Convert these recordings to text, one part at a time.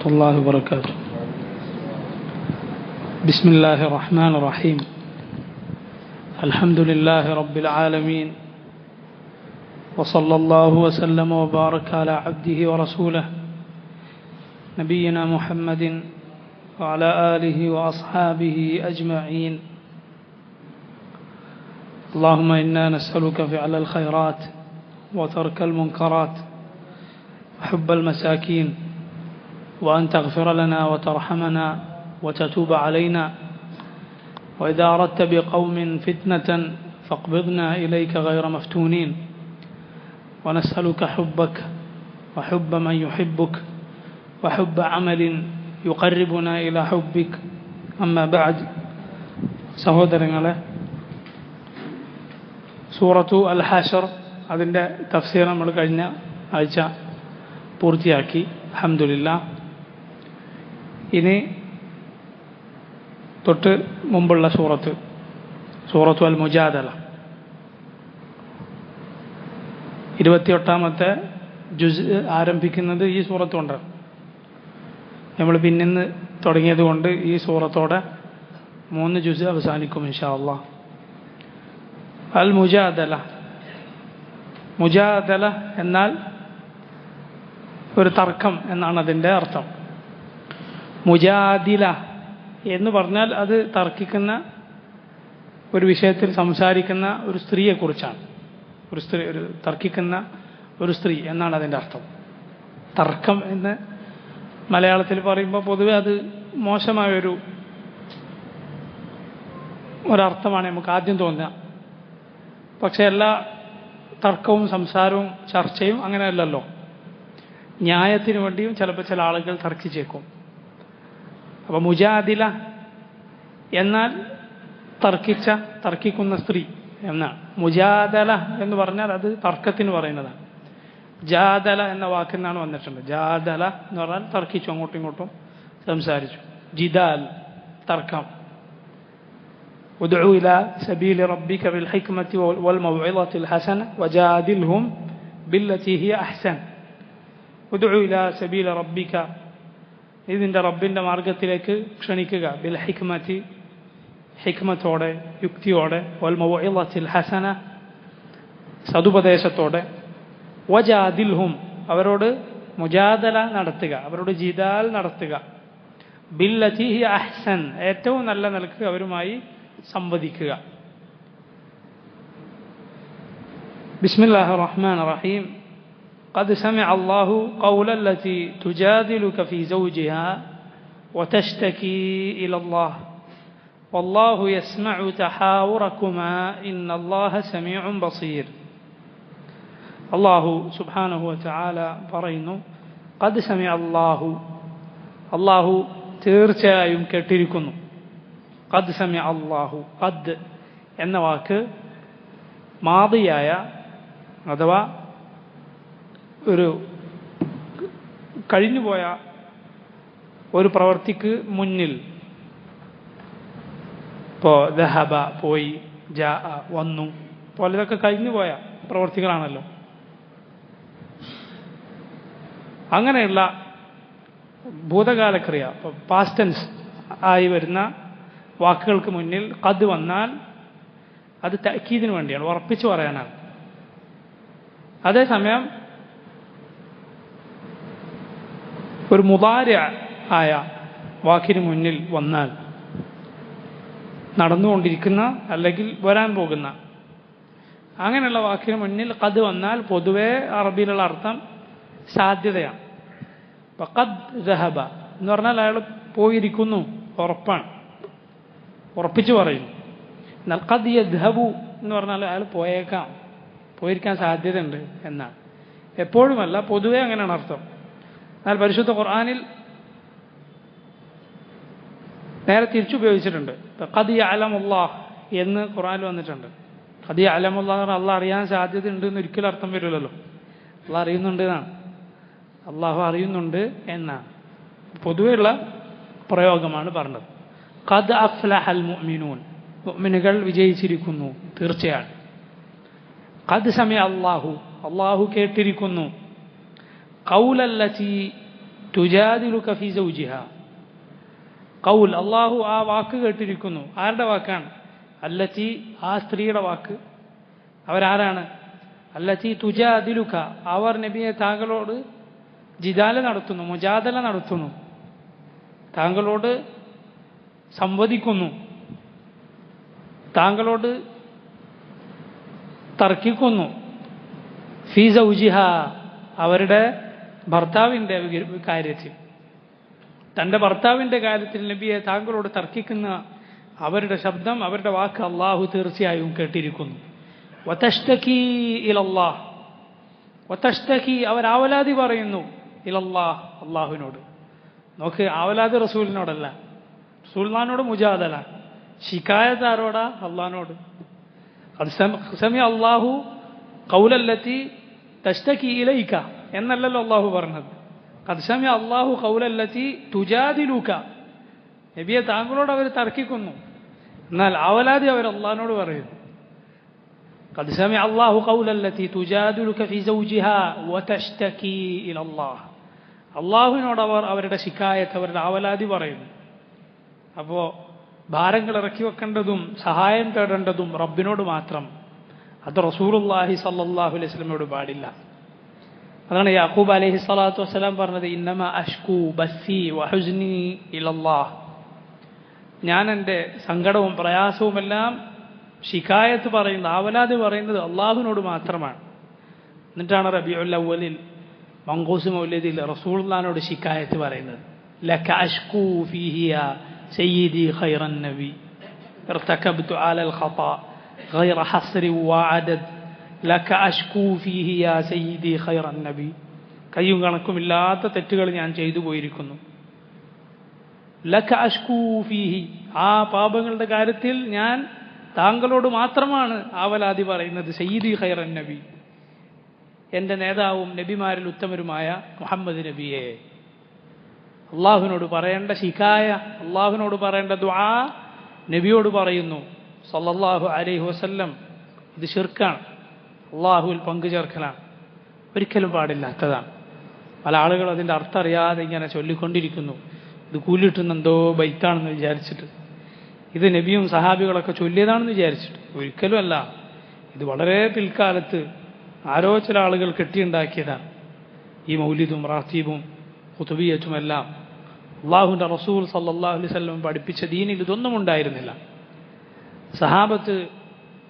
الله وبركاته. بسم الله الرحمن الرحيم. الحمد لله رب العالمين، وصلى الله وسلم وبارك على عبده ورسوله نبينا محمد وعلى آله وأصحابه أجمعين. اللهم إنا نسألك فعل الخيرات وترك المنكرات وحب المساكين، وأن تغفر لنا وترحمنا وتتوب علينا، وإذا أردت بقوم فتنة فاقبضنا إليك غير مفتونين، ونسألك حبك وحب من يحبك وحب عمل يقربنا إلى حبك. أما بعد. സഹോദരങ്ങളെ, സൂറത്തു അൽ ഹശർ അതിൻ്റെ തഫ്സീർ നമ്മൾ കഴിഞ്ഞ ആഴ്ച പൂർത്തിയാക്കി, അൽഹംദുലില്ലാഹ്. ഇനി തൊട്ട് മുമ്പുള്ള സൂറത്തു അൽ മുജാദല 28-ാമത്തെ ജുസ് ആരംഭിക്കുന്നത് ഈ സൂറത്ത് കൊണ്ടാണ്. നമ്മൾ പിന്നിന്ന് തുടങ്ങിയത് കൊണ്ട് ഈ സൂറത്തോടെ 3 ജുസ് അവസാനിക്കും ഇൻഷാ അല്ലാഹ്. അൽ മുജാദല. മുജാദല എന്നാൽ ഒരു തർക്കം എന്നാണ് അതിൻ്റെ അർത്ഥം. മുജാദില എന്ന് പറഞ്ഞാൽ അത് തർക്കിക്കുന്ന, ഒരു വിഷയത്തിൽ സംസാരിക്കുന്ന ഒരു സ്ത്രീയെക്കുറിച്ചാണ്. തർക്കിക്കുന്ന ഒരു സ്ത്രീ എന്നാണ് അതിൻ്റെ അർത്ഥം. തർക്കം എന്ന് മലയാളത്തിൽ പറയുമ്പോൾ പൊതുവെ അത് മോശമായൊരു ഒരർത്ഥമാണ് നമുക്ക് ആദ്യം തോന്നുക. പക്ഷെ എല്ലാ തർക്കവും സംസാരവും ചർച്ചയും അങ്ങനെയല്ലല്ലോ. ന്യായത്തിന് വേണ്ടിയും ചിലപ്പോൾ ചില ആളുകൾ തർക്കിച്ചേക്കും. അപ്പോൾ മുജാദില എന്നാൽ തർക്കിക്കുന്ന സ്ത്രീ എന്നാണ്. മുജാദല എന്ന് പറഞ്ഞാൽ അത് തർക്കത്തിന് പറയുന്നതാണ്. ജാദല എന്ന വാക്കിൽ നിന്നാണ് വന്നിട്ടുണ്ട്. ജാദല എന്ന് പറഞ്ഞാൽ തർക്കിച്ചു, അങ്ങോട്ടും ഇങ്ങോട്ടും സംസാരിച്ചു. ജിദാൽ തർക്കം. ഉദ്ഉ ഇലാ സബീലി റബ്ബിക ബിൽ ഹിക്മതി വൽ മൗഇളത്തിൽ ഹസന വജാദിൽഹും ബില്ലതി ഹിയ അഹ്സൻ. ഉദ്ഉ ഇലാ സബീലി റബ്ബിക, ഇതിൻ്റെ റബ്ബിൻ്റെ മാർഗത്തിലേക്ക് ക്ഷണിക്കുക. ബിൽ ഹിക്മതി, ഹിക്മത്തോടെ, യുക്തിയോടെ. വൽ മൗഇളത്തിൽ ഹസന, സതുപദേശത്തോടെ. വജാദിൽഹും, അവരോട് മുജാദല നടത്തുക, അവരോട് ജിദാൽ നടത്തുക. ബില്ലതി ഹിയ അഹ്സൻ, ഏറ്റവും നല്ല നിലക്ക് അവരുമായി സംവദിക്കുക. ബിസ്മില്ലാഹിർ റഹ്മാനിർ റഹീം. قد سمع الله قول التي تجادلك في زوجها وتشتكي إلى الله والله يسمع تحاوركما إن الله سميع بصير. അള്ളാഹു സുബ്ഹാനഹു വതആല പറയുന്നു, ഖദ് സമിഅ അള്ളാഹു തീർച്ചയായും കേട്ടിരിക്കുന്നു. ഖദ് സമിഅ അല്ലാഹു. ഖദ് എന്ന വാക്ക് മാദിയായ അഥവാ ഒരു കഴിഞ്ഞുപോയ ഒരു പ്രവൃത്തിക്ക് മുന്നിൽ, ഇപ്പോൾ ദഹബ പോയി, ജാ വന്നു പോലെ ഇതൊക്കെ കഴിഞ്ഞുപോയ പ്രവൃത്തികളാണല്ലോ. അങ്ങനെയുള്ള ഭൂതകാലക്രിയ, പാസ്റ്റ് ടെൻസ് ആയി വരുന്ന വാക്കുകൾക്ക് മുന്നിൽ ഖദ് വന്നാൽ അത് തഅക്കീദിന് വേണ്ടിയാണ്, ഉറപ്പിച്ചു പറയാനാണ്. അതേസമയം ഒരു മുദാരി ആയ വാക്കിന് മുന്നിൽ വന്നാൽ, നടന്നുകൊണ്ടിരിക്കുന്ന അല്ലെങ്കിൽ വരാൻ പോകുന്ന അങ്ങനെയുള്ള വാക്കിന് മുന്നിൽ ഖദ് വന്നാൽ പൊതുവെ അറബിയിലുള്ള അർത്ഥം സാധ്യതയാണ്. ഖദ് ദഹബ എന്ന് പറഞ്ഞാൽ അയാൾ പോയിരിക്കുന്നു, ഉറപ്പാണ്, ഉറപ്പിച്ചു പറയുന്നു. എന്നാൽ ഖദ് യദ്ഹബു എന്ന് പറഞ്ഞാൽ അയാൾ പോയിരിക്കാൻ സാധ്യതയുണ്ട് എന്നാണ്. എപ്പോഴുമല്ല, പൊതുവെ അങ്ങനെയാണ് അർത്ഥം. എന്നാൽ പരിശുദ്ധ ഖുർആനിൽ നേരെ തിരിച്ചുപയോഗിച്ചിട്ടുണ്ട്. ഖദ് യഅലമുല്ലാഹ് എന്ന് ഖുർആനിൽ വന്നിട്ടുണ്ട്. ഖദ് യഅലമുല്ലാഹ് എന്ന് പറഞ്ഞാൽ അള്ളാഹ് അറിയാൻ സാധ്യതയുണ്ട് എന്ന് ഒരിക്കലും അർത്ഥം വരില്ലല്ലോ. അള്ളാഹ് അറിയുന്നുണ്ട് എന്നാണ്, അള്ളാഹു അറിയുന്നുണ്ട് എന്നാണ് പൊതുവെയുള്ള പ്രയോഗമാണ് പറഞ്ഞത്. ഖദ് അഫ്ലഹൽ മുഅ്മിനൂൻ, മുഅ്മിനുകൾ വിജയിച്ചിരിക്കുന്നു തീർച്ചയാണ്. ഖദ് സമിഅ അല്ലാഹു, അള്ളാഹു കേട്ടിരിക്കുന്നു. ഖൗലല്ലതി തുജാദിലുക ഫീ സൗജിഹാ. ഖൗൽ, അള്ളാഹു ആ വാക്ക് കേട്ടിരിക്കുന്നു. ആരുടെ വാക്കാണ്? അല്ലത്തി, ആ സ്ത്രീയുടെ വാക്ക്. അവരാരാണ്? അല്ലത്തി തുജാദിലുക, അവർ നബിയെ താങ്കളോട് ജിദാല നടത്തുന്നു, മുജാദല നടത്തുന്നു, താങ്കളോട് സംവദിക്കുന്നു, താങ്കളോട് തർക്കിക്കുന്നു. ഫീ സൗജിഹ, അവരുടെ ഭർത്താവിൻ്റെ കാര്യത്തിൽ, തൻ്റെ ഭർത്താവിൻ്റെ കാര്യത്തിൽ നബിയെ താങ്കളോട് തർക്കിക്കുന്ന അവരുടെ ശബ്ദം, അവരുടെ വാക്ക് അള്ളാഹു തീർച്ചയായും കേട്ടിരിക്കുന്നു. വതഷ്തകി ഇലല്ലാഹ്, വതഷ്തകി, അവർ ആവലാതി പറയുന്നു, ഇലല്ലാഹ്, അള്ളാഹുവിനോട്. നോക്ക്, ആവലാതി റസൂലിനോടല്ല, റസൂലിനോട് മുജാദല. ശിക്കായത്ത് ആരോടാ? അള്ളാഹിനോട്. സമി അള്ളാഹു ഖൗലല്ലത്തി തഷ്തകി ഇലൈക എന്നല്ലല്ലോ അള്ളാഹു പറഞ്ഞത്. ഖദ് സമി അള്ളാഹു ഖൗലല്ലത്തി തുജാദിലുക, നബിയെ താങ്കളോട് അവർ തർക്കിക്കുന്നു, എന്നാൽ ആവലാതി അവർ അള്ളാഹിനോട് പറയുന്നു. ഖദ് സമി അള്ളാഹു ഖൗലല്ലത്തി തുജാദിലുക ഫീ സൗജിഹാ വതഷ്തകി ഇലല്ലാഹ്, അള്ളാഹുവിനോട് അവർ അവരുടെ ശിക്കായത്ത്, അവരുടെ ആവലാതി പറയുന്നു. അപ്പോൾ ഭാരങ്ങൾ ഇറക്കി വെക്കേണ്ടതും സഹായം തേടേണ്ടതും റബ്ബിനോട് മാത്രം. അത് റസൂലുള്ളാഹി സ്വല്ലല്ലാഹു അലൈഹി വസല്ലമയോട് പാടില്ല. അതാണ് യാക്കൂബ് അലൈഹി സ്വലാത്തു വസ്സലാം പറഞ്ഞത്, ഇന്നമ അഷ്കൂ ബസ്സി വഹുസ്നി ഇലല്ലാഹ്, ഞാൻ എൻ്റെ സങ്കടവും പ്രയാസവുമെല്ലാം ശിക്കായത്ത് പറയുന്നത്, ആവലാതി പറയുന്നത് അള്ളാഹുവിനോട് മാത്രമാണ്. എന്നിട്ടാണ് റബീഉൽ അവ്വലിൽ മങ്കൂസ് മൗലിദിൽ റസൂലുള്ളാഹിനോട് ശിക്കായത്ത് പറയുന്നത്. ലക അഷ്കൂ ഫീഹി യാ സയ്യിദി ഖൈറൻ നബി ഇർതകബ്തു അലൽ ഖതാ ഗൈറ ഹസ്രി വഅദദ് ലക അഷ്കൂ ഫീഹി യാ സയ്യിദി ഖൈറൻ നബി, കയ്യും കണക്കുമില്ലാത്ത തെറ്റുകൾ ഞാൻ ചെയ്തു പോയിരിക്കുന്നു. ലക അഷ്കൂ ഫീഹി, ആ പാപങ്ങളുടെ കാര്യത്തിൽ ഞാൻ താങ്കളോട് മാത്രമാണ് ആവലാതി പറയുന്നത്. സയ്യിദി ഖൈറൻ നബി, എൻ്റെ നേതാവും നബിമാരിൽ ഉത്തമരുമായ മുഹമ്മദ് നബിയെ. അള്ളാഹുവിനോട് പറയേണ്ട ശിക്കായ, അള്ളാഹുവിനോട് പറയേണ്ട ദുആ നബിയോട് പറയുന്നു സല്ലല്ലാഹു അലൈഹി വസല്ലം. ഇത് ശിർക്കാണ്, അള്ളാഹുവിൽ പങ്കു ചേർക്കലാണ്, ഒരിക്കലും പാടില്ലാത്തതാണ്. പല ആളുകൾ അതിൻ്റെ അർത്ഥം അറിയാതെ ഇങ്ങനെ ചൊല്ലിക്കൊണ്ടിരിക്കുന്നു. ഇത് കൂലിട്ടുന്നെന്തോ ബൈത്താണെന്ന് വിചാരിച്ചിട്ട്, ഇത് നബിയും സഹാബികളൊക്കെ ചൊല്ലിയതാണെന്ന് വിചാരിച്ചിട്ട്. ഒരിക്കലും അല്ല. ഇത് വളരെ പിൽക്കാലത്ത് ആരോ ചില ആളുകൾ കെട്ടിയുണ്ടാക്കിയതാണ്. ഈ മൗലിദും റാത്തീബും ഖുതുബിയത്തുമെല്ലാം അള്ളാഹുവിൻ്റെ റസൂൽ സല്ലല്ലാഹു അലൈഹി വസല്ലം പഠിപ്പിച്ച ദീനിൽ ഇതൊന്നും ഉണ്ടായിരുന്നില്ല. സഹാബത്ത്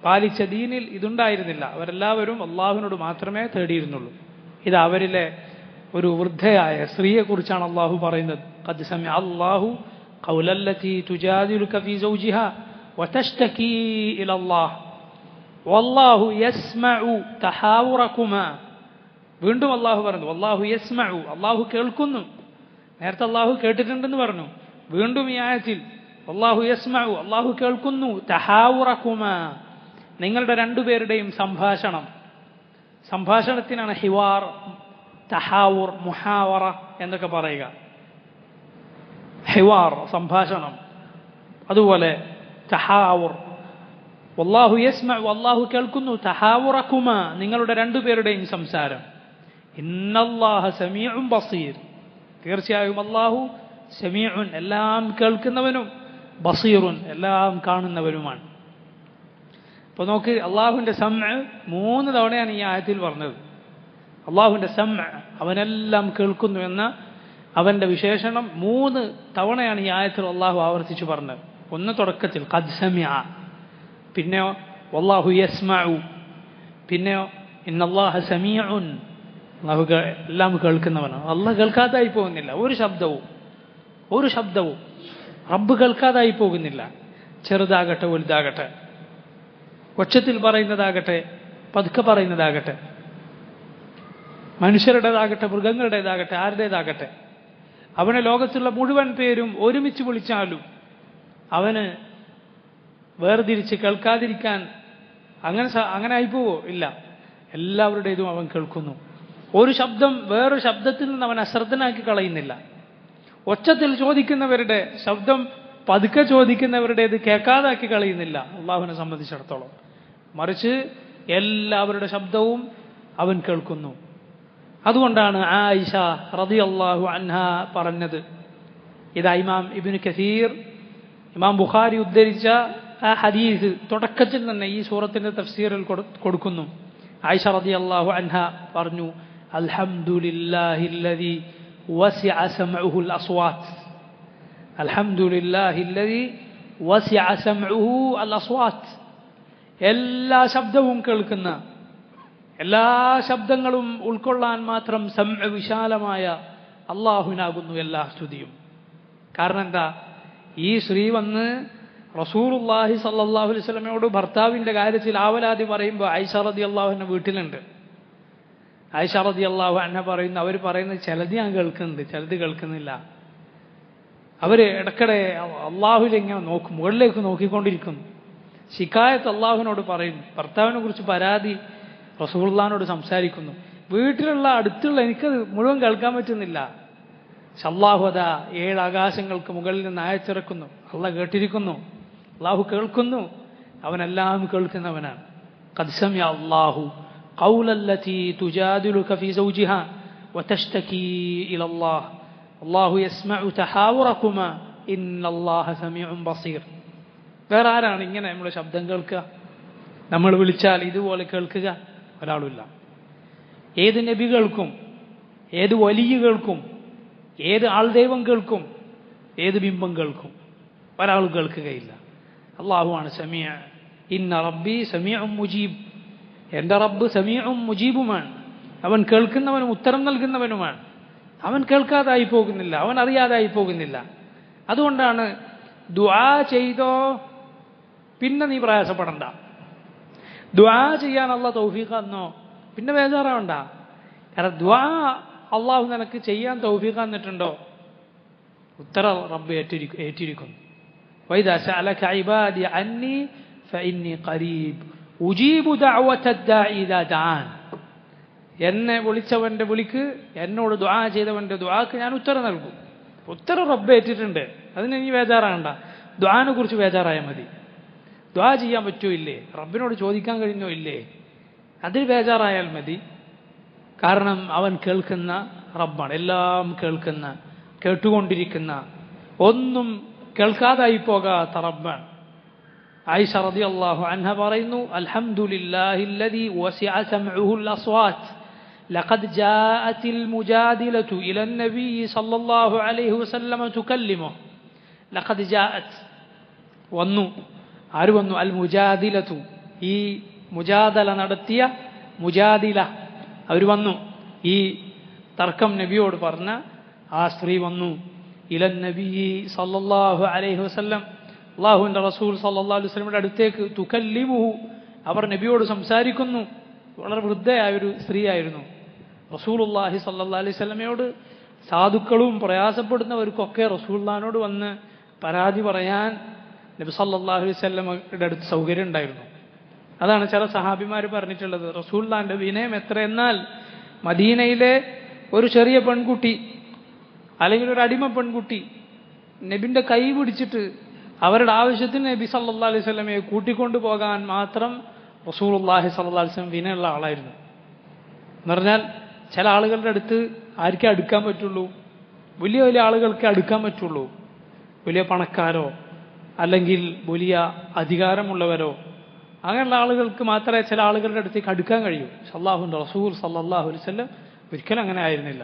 പാലിച്ച ദീനിൽ ഇതുണ്ടായിരുന്നില്ല. അവരെല്ലാവരും അള്ളാഹുവിനോട് മാത്രമേ തേടിയിരുന്നുള്ളൂ. ഇത് അവരിലെ ഒരു വൃദ്ധയായ സ്ത്രീയെക്കുറിച്ചാണ് അള്ളാഹു പറയുന്നത്. ഖദ് സമിഅ അല്ലാഹു ഖൗലല്ലതി തുജാദിലുക ഫീ സൗജിഹാ വതഷ്തകീ ഇലല്ലാഹ് വല്ലാഹു യസ്മഉ തഹാവുറകുമാ. വീണ്ടും അള്ളാഹു പറഞ്ഞു വല്ലാഹു യസ്മഉ, അള്ളാഹു കേൾക്കുന്നു. നേരത്തെ അള്ളാഹു കേട്ടിട്ടുണ്ടെന്ന് പറഞ്ഞു. വീണ്ടും ഈ ആയത്തിൽ അല്ലാഹു യസ്മഉ, അല്ലാഹു കേൾക്കുന്നു. തഹാവുറകുമാ, നിങ്ങളുടെ രണ്ടുപേരുടെയും സംഭാഷണം. സംഭാഷണത്തിനാണ് ഹിവാർ, തഹാവുർ, മുഹാവറ എന്നൊക്കെ പറയുക. ഹിവാർ സംഭാഷണം, അതുപോലെ തഹാവുർ. വല്ലാഹു യസ്മഉ, അല്ലാഹു കേൾക്കുന്നു. തഹാവുറകുമാ, നിങ്ങളുടെ രണ്ടുപേരുടെയും സംസാരം. ഇന്നല്ലാഹ സമീഉൻ ബസീർ, തീർച്ചയായും അല്ലാഹു സമീഉൻ, എല്ലാം കേൾക്കുന്നവനും, ബസീറുൻ, എല്ലാം കാണുന്നവനുമാണ്. അപ്പോൾ നോക്ക്, അള്ളാഹുവിൻ്റെ സമഅ് 3 തവണയാണ് ഈ ആയത്തിൽ പറഞ്ഞത്. അള്ളാഹുവിൻ്റെ സമഅ്, അവനെല്ലാം കേൾക്കുന്നു എന്ന അവൻ്റെ വിശേഷണം 3 തവണയാണ് ഈ ആയത്തിൽ അള്ളാഹു ആവർത്തിച്ചു പറഞ്ഞത്. ഒന്ന് തുടക്കത്തിൽ ഖദ് സമിഅ, പിന്നെയോ വല്ലാഹു യസ്മഉ, പിന്നെയോ ഇന്നല്ലാഹ സമീഉൻ, അള്ളാഹു എല്ലാം കേൾക്കുന്നവനാണ്. അള്ളാഹ് കേൾക്കാതായി പോകുന്നില്ല. ഒരു ശബ്ദവും റബ്ബ് കേൾക്കാതായി പോകുന്നില്ല. ചെറുതാകട്ടെ വലുതാകട്ടെ, ഒച്ചത്തിൽ പറയുന്നതാകട്ടെ പതുക്കെ പറയുന്നതാകട്ടെ, മനുഷ്യരുടേതാകട്ടെ മൃഗങ്ങളുടേതാകട്ടെ ആരുടേതാകട്ടെ, അവനെ ലോകത്തുള്ള മുഴുവൻ പേരും ഒരുമിച്ച് വിളിച്ചാലും അവന് വേർതിരിച്ച് കേൾക്കാതിരിക്കാൻ അങ്ങനെ ആയിപ്പോവോ? ഇല്ല. എല്ലാവരുടേതും അവൻ കേൾക്കുന്നു. ഒരു ശബ്ദം വേറൊരു ശബ്ദത്തിൽ നിന്ന് അവൻ അശ്രദ്ധനാക്കി കളയുന്നില്ല. ഒച്ചത്തിൽ ചോദിക്കുന്നവരുടെ ശബ്ദം പതുക്കെ ചോദിക്കുന്നവരുടേത് കേൾക്കാതാക്കി കളയുന്നില്ല അള്ളാഹുവിനെ സംബന്ധിച്ചിടത്തോളം. മറിച്ച് എല്ലാവരുടെ ശബ്ദവും അവൻ കേൾക്കുന്നു. അതുകൊണ്ടാണ് ആയിഷ റളിയല്ലാഹു അൻഹ പറഞ്ഞത്. ഇതാ ഇമാം ഇബ്നു കസീർ, ഇമാം ബുഖാരി ഉദ്ധരിച്ച ആ ഹദീസ് തുടക്കത്തിൽ തന്നെ ഈ സൂറത്തിന്റെ തഫ്സീറിൽ കൊടുക്കുന്നു. ആയിഷ റളിയല്ലാഹു അൻഹ പറഞ്ഞു, അൽഹംദുലില്ലാഹില്ലദി വസിഅ സമഉഹുൽ അസ്വാത്ത്. അൽഹംദുലില്ലാഹില്ലദി വസിഅ സമഉഹു അൽ അസ്വാത്ത്. എല്ലാ ശബ്ദവും കേൾക്കുന്ന, എല്ലാ ശബ്ദങ്ങളും ഉൾക്കൊള്ളാൻ മാത്രം വിശാലമായ അള്ളാഹുവിനാകുന്നു എല്ലാ സ്തുതിയും. കാരണം എന്താ, ഈ സ്ത്രീ വന്ന് റസൂലുള്ളാഹി സ്വല്ലല്ലാഹു അലൈഹി വസല്ലമയോട് ഭർത്താവിന്റെ കാര്യത്തിൽ ആവലാതി പറയുമ്പോൾ ആയിഷ റളിയല്ലാഹു അൻഹ വീട്ടിലുണ്ട്. ആയിഷ റളിയല്ലാഹു അൻഹ പറയുന്നു, അവർ പറയുന്നത് ചിലത് ഞാൻ കേൾക്കുന്നുണ്ട്, ചിലത് കേൾക്കുന്നില്ല. അവർ ഇടയ്ക്കിടെ അള്ളാഹുവിലിങ്ങനെ നോക്കും, മുകളിലേക്ക് നോക്കിക്കൊണ്ടിരിക്കുന്നു. ശിക്കായത്ത് അള്ളാഹുവിനോട് പറയുന്നു, ഭർത്താവിനെ കുറിച്ച് പരാതി റസൂലുള്ളാഹിനോട് സംസാരിക്കുന്നു. വീട്ടിലുള്ള അടുത്തുള്ള എനിക്കത് മുഴുവൻ കേൾക്കാൻ പറ്റുന്നില്ല. അല്ലാഹു അതാ 7 ആകാശങ്ങൾക്ക് മുകളിൽ നിന്ന് അയച്ചിറക്കുന്നു. അള്ളാഹ് കേട്ടിരിക്കുന്നു, അള്ളാഹു കേൾക്കുന്നു, അവനെല്ലാം കേൾക്കുന്നവനാണ്. ഖദ് സമിഅ അല്ലാഹു ഖൗലല്ലതി തുജാദിലുക ഫീ സൗജിഹാ വതഷ്തകീ ഇലല്ലാഹ് അല്ലാഹു യസ്മഉ തഹാവുറകുമാ ഇന്നല്ലാഹ സമീഉൻ ബസീർ. വേറെ ആരാണ് ഇങ്ങനെ നമ്മുടെ ശബ്ദം കേൾക്കുക? നമ്മൾ വിളിച്ചാൽ ഇതുപോലെ കേൾക്കുക? ഒരാളുമില്ല. ഏത് നബി കേൾക്കും? ഏത് വലിയ കേൾക്കും? ഏത് ആൾദൈവം കേൾക്കും? ഏത് ബിംബം കേൾക്കും? ഒരാൾ കേൾക്കുകയില്ല. അള്ളാഹുവാണ് സമീഅ. ഇന്ന റബ്ബി സമീഉൻ മുജീബ്. എൻ്റെ റബ്ബ് സമീഉൻ മുജീബുമാണ്. അവൻ കേൾക്കുന്നവനും ഉത്തരം നൽകുന്നവനുമാണ്. അവൻ കേൾക്കാതായി പോകുന്നില്ല, അവൻ അറിയാതായി പോകുന്നില്ല. അതുകൊണ്ടാണ് ദുആ ചെയ്തോ പിന്നെ നീ പ്രയാസപ്പെടണ്ട. ദുആ ചെയ്യാൻ അള്ളാഹ് തൗഫീഖ് തന്നോ പിന്നെ ബേജാറാവണ്ട. കാരണം ദുആ അള്ളാഹു നിനക്ക് ചെയ്യാൻ തൗഫീഖ് തന്നിട്ടുണ്ടോ, ഉത്തരം റബ്ബ് ഏറ്റിരിക്കുന്നു. വഇദാ സഅലക ഇബാദി അന്നി ഫഇന്നി ഖരീബ് ഉജീബു ദഅവത ദാഇ ഇദാ ദഅാൻ. എന്നെ വിളിച്ചവന്റെ വിളിക്ക്, എന്നോട് ദുആ ചെയ്തവന്റെ ദുആക്ക് ഞാൻ ഉത്തരം നൽകും. ഉത്തരം റബ്ബ് ഏറ്റിട്ടുണ്ട്, അതിന് നീ ബേജാറാകണ്ട. ദുആനെ കുറിച്ച് ബേജാറായാൽ മതി. ദുആ ചെയ്യാൻ പറ്റുമോ ഇല്ലേ, റബ്ബിനോട് ചോദിക്കാൻ കഴിഞ്ഞോ ഇല്ലേ, അതിൽ ബേജാറായാൽ മതി. കാരണം അവൻ കേൾക്കുന്ന റബ്ബാണ്, എല്ലാം കേൾക്കുന്ന, കേട്ടുകൊണ്ടിരിക്കുന്ന, ഒന്നും കേൾക്കാതായി പോകാത്ത റബ്ബാണ്. ആയിഷ റളിയല്ലാഹു അൻഹ പറയുന്നു, അൽഹംദുലില്ലാഹില്ലദി വസിഅ സമഉഹുൽ അസ്വാത്ത് ലഖദ് ജാഅത്തിൽ മുജാദിലതു ഇലൻ നബി സല്ലല്ലാഹു അലൈഹി വസല്ലം തുകല്ലിമു. ലഖദ് ജാഅത് വന്നു. ആര് വന്നു? അൽ മുജാദിലതു, ഈ മുജാദല നടത്തിയ മുജാദില, അവർ വന്നു. ഈ തർക്കം നബിയോട് പറഞ്ഞ ആ സ്ത്രീ വന്നു. ഇലൻ നബി സല്ലല്ലാഹു അലൈഹി വസല്ലം, അല്ലാഹുവിൻ്റെ റസൂൽ സല്ലല്ലാഹു അലൈഹി വസല്ലമയുടെ അടുത്തേക്ക്. തുകല്ലിമുഹു, അവർ നബിയോട് സംസാരിക്കുന്നു. വളരെ വൃദ്ധയായ ഒരു സ്ത്രീയായിരുന്നു. റസൂലുള്ളാഹി സല്ലല്ലാഹു അലൈഹി വസല്ലമയോട് സാധുക്കളും പ്രയാസപ്പെടുന്നവർക്കൊക്കെ റസൂലുള്ളാഹിനോട് വന്ന് പരാതി പറയാൻ നബി സല്ലല്ലാഹു അലൈഹി വസല്ലമയുടെ അടുത്ത് സൗകര്യം ഉണ്ടായിരുന്നു. അതാണ് ചില സഹാബിമാർ പറഞ്ഞിട്ടുള്ളത്, റസൂലുള്ളാഹിന്റെ വിനയം എത്രയെന്നാൽ മദീനയിലെ ഒരു ചെറിയ പെൺകുട്ടി അല്ലെങ്കിൽ ഒരു അടിമ പെൺകുട്ടി നബിന്റെ കൈ പിടിച്ചിട്ട് അവരുടെ ആവശ്യത്തിന് നബി സല്ലല്ലാഹു അലൈഹി വസല്ലമയെ കൂട്ടിക്കൊണ്ടു പോകാൻ മാത്രം റസൂലുള്ളാഹി സല്ലല്ലാഹു അലൈഹി വസല്ലം വിനയുള്ള ആളായിരുന്നു. എന്ന് പറഞ്ഞാൽ ചില ആളുകളുടെ അടുത്ത് ആർക്കേ അടുക്കാൻ പറ്റുള്ളൂ, വലിയ വലിയ ആളുകൾക്ക് അടുക്കാൻ പറ്റുള്ളൂ. വലിയ പണക്കാരോ അല്ലെങ്കിൽ വലിയ അധികാരമുള്ളവരോ അങ്ങനെയുള്ള ആളുകൾക്ക് മാത്രമേ ചില ആളുകളുടെ അടുത്തേക്ക് അടുക്കാൻ കഴിയൂ. അല്ലാഹുവിൻ്റെ റസൂൽ സല്ലല്ലാഹു അലൈഹി വസല്ലം ഒരിക്കലും അങ്ങനെ ആയിരുന്നില്ല.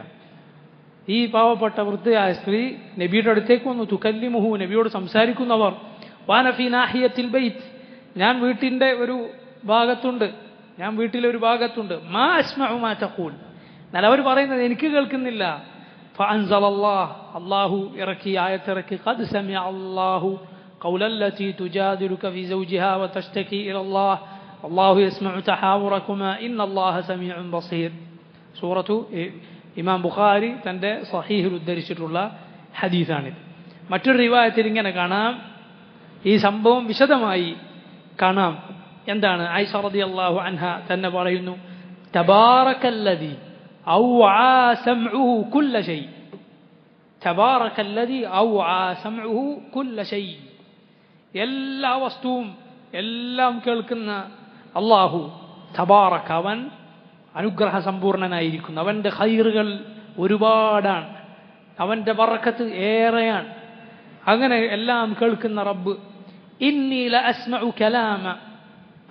ഈ പാവപ്പെട്ട വൃദ്ധയായ സ്ത്രീ നബിയുടെ അടുത്തേക്ക് വന്നു. തുകല്ലിമുഹു, നബിയോട് സംസാരിക്കുന്നവർ. വാന ഫീ നാഹിയത്തിൽ ബൈത്ത്, ഞാൻ വീട്ടിൻ്റെ ഒരു ഭാഗത്തുണ്ട്, ഞാൻ വീട്ടിലെ ഒരു ഭാഗത്തുണ്ട്. മാ അസ്മഉ മാ തഖൂൽ, എന്നാൽ അവർ പറയുന്നത് എനിക്ക് കേൾക്കുന്നില്ല. ഫഅൻസലല്ലാഹ്, അല്ലാഹു ഇറക്കി, ആയത്തിറക്കി. ഖദ് സമിഅ അല്ലാഹു ഖൗലല്ലതി തുജാദിലുക ഫീ സൗജിഹാ വതഷ്തകീ ഇലല്ലാഹ് അല്ലാഹു യസ്മഉ തഹാവുറകുമാ ഇന്നല്ലാഹ സമീഉൻ ബസീർ. സൂറത്തു ഇമാം ബുഖാരി തൻ്റെ സഹീഹിൽ ഉദ്ധരിച്ചിട്ടുള്ള ഹദീസാണിത്. മറ്റൊരു റിവായത്തിൽ ഇങ്ങനെ കാണാം, ഈ സംഭവം വിശദമായി കാണാം. എന്താണ്? ആയിഷ റളിയല്ലാഹു അൻഹ തന്നെ പറയുന്നു, തബാറകല്ലദി ഔആ സമഉഹു കുല്ല ശൈ. തബാറകല്ലദി ഔആ സമഉഹു കുല്ല ശൈ. എല്ലാ വസ്തുവും എല്ലാം കേൾക്കുന്ന അല്ലാഹു തബാറക, അവൻ അനുഗ്രഹ സമ്പൂർണനായിരിക്കുന്നു, അവൻ്റെ ഖൈറുകൾ ഒരുപാടാണ്, അവൻ്റെ ബറക്കത്ത് ഏറെയാണ്. അങ്ങനെ എല്ലാം കേൾക്കുന്ന റബ്ബ് ഇന്നി ലഅസ്മഉ കലാമ,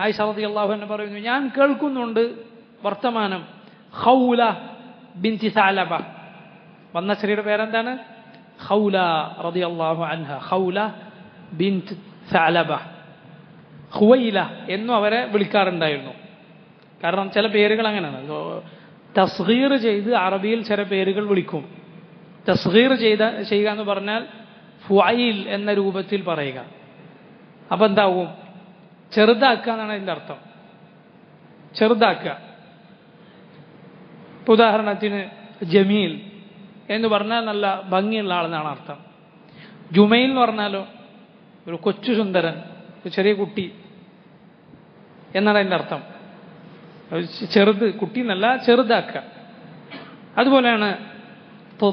ആയിഷ റളിയല്ലാഹു അൻഹ പറയുന്നു, ഞാൻ കേൾക്കുന്നുണ്ട് വർത്തമാനം ഖൗല ബിൻതി സഅലബ. വന്ന സ്ത്രീയുടെ പേരെന്താണ്? ഖൗല റളിയല്ലാഹു അൻഹ. ഖൗല ബിൻത് സഅലബ, ഖുവൈല എന്നും അവരെ വിളിക്കാറുണ്ടായിരുന്നു. കാരണം ചില പേരുകൾ അങ്ങനെയാണ്, തസ്ഗീർ ചെയ്ത് അറബിയിൽ ചില പേരുകൾ വിളിക്കും. തസ്ഗീർ ചെയ്യുക എന്ന് പറഞ്ഞാൽ ഫുഐൽ എന്ന രൂപത്തിൽ പറയുക. അപ്പം എന്താവും? ചെറുതാക്കുക എന്നാണ് അതിൻ്റെ അർത്ഥം, ചെറുതാക്കുക. ഉദാഹരണത്തിന് ജമീൽ എന്ന് പറഞ്ഞാൽ നല്ല ഭംഗിയുള്ള ആളെന്നാണ് അർത്ഥം. ജുമൈൽ എന്ന് പറഞ്ഞാലോ ഒരു കൊച്ചു സുന്ദരൻ, ഒരു ചെറിയ കുട്ടി എന്നാണ് അതിൻ്റെ അർത്ഥം. ചെറുത്, കുട്ടി എന്നല്ല, ചെറുതാക്കുക. അതുപോലെയാണ്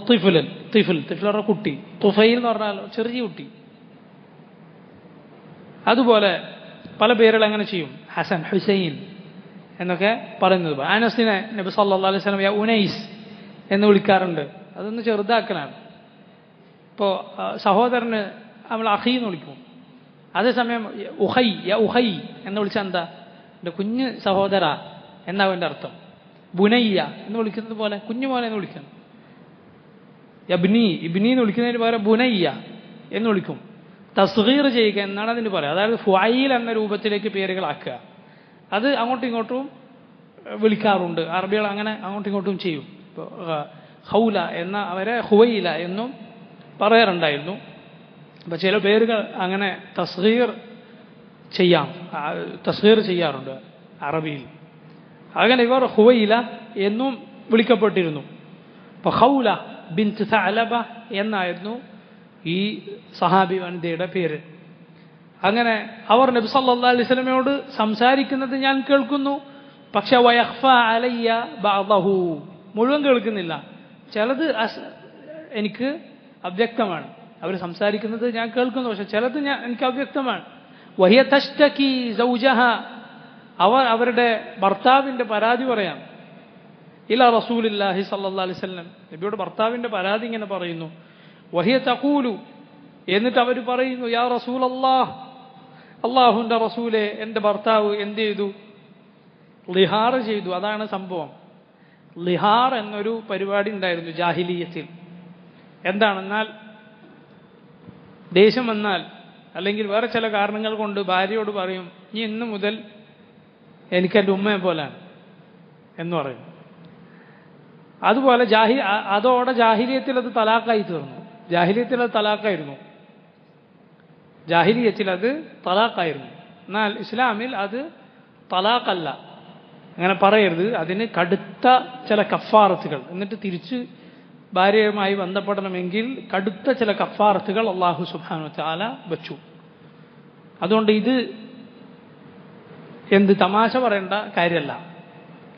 തിഫുലൻ, തിഫുൽ പറഞ്ഞ കുട്ടി. തുഫൈൽ എന്ന് പറഞ്ഞാലോ ചെറിയ കുട്ടി. അതുപോലെ പല പേരുകൾ അങ്ങനെ ചെയ്യും, ഹസൻ, ഹുസൈൻ എന്നൊക്കെ പറയുന്നത്. അനസിനെ നബി സല്ലല്ലാഹു അലൈഹി വസല്ലം യാ ഉനൈസ് എന്ന് വിളിക്കാറുണ്ട്, അതൊന്ന് ചെറുതാക്കലാണ്. ഇപ്പോൾ സഹോദരന് നമ്മൾ അഖി എന്ന് വിളിക്കും, അതേസമയം ഉഹൈ, യാ ഉഹൈ എന്ന് വിളിച്ചാൽ എന്താ? എൻ്റെ കുഞ്ഞ് സഹോദര എന്നാവും എൻ്റെ അർത്ഥം. ബുനയ്യ എന്ന് വിളിക്കുന്നത് പോലെ കുഞ്ഞു പോലെ എന്ന് വിളിക്കുന്നു. യബ്നി, ഇബ്നി എന്ന് വിളിക്കുന്നതിന് പകരം ബുനയ്യ എന്ന് വിളിക്കും. തസ്ഗീർ ചെയ്യുക എന്നാണ് അതിന് പറയുക. അതായത് ഫുഐൽ എന്ന രൂപത്തിലേക്ക് പേരുകളാക്കുക. അത് അങ്ങോട്ടും ഇങ്ങോട്ടും വിളിക്കാറുണ്ട്, അറബികൾ അങ്ങനെ അങ്ങോട്ടും ഇങ്ങോട്ടും ചെയ്യും. ഇപ്പോൾ ഖൗല എന്ന അവരെ ഹുവൈല എന്നും പറയാറുണ്ടായിരുന്നു. അപ്പം ചില പേരുകൾ അങ്ങനെ തസ്ഗീർ ചെയ്യാറുണ്ട് അറബിയിൽ. അങ്ങനെ ഇവർ ഹുവൈല എന്നും വിളിക്കപ്പെട്ടിരുന്നു. അപ്പോൾ ഖൗല ബിൻത് സഅലബ എന്നായിരുന്നു ഈ സഹാബി വനിതയുടെ പേര്. അങ്ങനെ അവർ നബി സല്ലല്ലാഹു അലൈഹി വസല്ലമയോട് സംസാരിക്കുന്നത് ഞാൻ കേൾക്കുന്നു, പക്ഷെ വയഖ്ഫ അലയ്യ ബഅദഹു, മുഴുവൻ കേൾക്കുന്നില്ല, ചിലത് എനിക്ക് അവ്യക്തമാണ്. അവർ സംസാരിക്കുന്നത് ഞാൻ കേൾക്കുന്നു, പക്ഷെ ചിലത് എനിക്ക് അവ്യക്തമാണ്. വഹിയ തശ്തകി സൗജഹ, അവർ അവരുടെ ഭർത്താവിൻ്റെ പരാതി പറയാം. ഇലാ റസൂലില്ലാഹി സല്ലല്ലാഹു അലൈഹി വസല്ലം, നബിയുടെ ഭർത്താവിൻ്റെ പരാതി ഇങ്ങനെ പറയുന്നു. വഹിയ തഖൂലു, എന്നിട്ട് അവർ പറയുന്നു, യാ റസൂലല്ലാഹ്, അള്ളാഹുവിൻ്റെ റസൂലെ, എൻ്റെ ഭർത്താവ് എന്ത് ചെയ്തു? ലിഹാർ ചെയ്തു. അതാണ് സംഭവം. ലിഹാർ എന്നൊരു പരിപാടി ഉണ്ടായിരുന്നു ജാഹിലിയത്തിൽ. എന്താണെന്നാൽ ദേഷ്യം വന്നാൽ അല്ലെങ്കിൽ വേറെ ചില കാരണങ്ങൾ കൊണ്ട് ഭാര്യയോട് പറയും, നീ ഇന്ന് മുതൽ എനിക്കെൻ്റെ ഉമ്മയെ പോലാണ് എന്ന് പറയും. അതുപോലെ അതോടെ ജാഹിലിയത്തിൽ അത് തലാഖായി തീർന്നു. ജാഹിലിയത്തിൽ അത് തലാഖായിരുന്നു. ജാഹിലിയത്തിൽ അത് തലാഖായിരുന്നു. എന്നാൽ ഇസ്ലാമിൽ അത് തലാഖല്ല, അങ്ങനെ പറയരുത്. അതിന് കടുത്ത ചില കഫാറത്തുകൾ, എന്നിട്ട് തിരിച്ച് ഭാര്യയുമായി ബന്ധപ്പെടണമെങ്കിൽ കടുത്ത ചില കഫാറത്തുകൾ അല്ലാഹു സുബ്ഹാനഹു വ തആല വെച്ചു. അതുകൊണ്ട് ഇത് എന്ത് തമാശ പറയേണ്ട കാര്യമല്ല.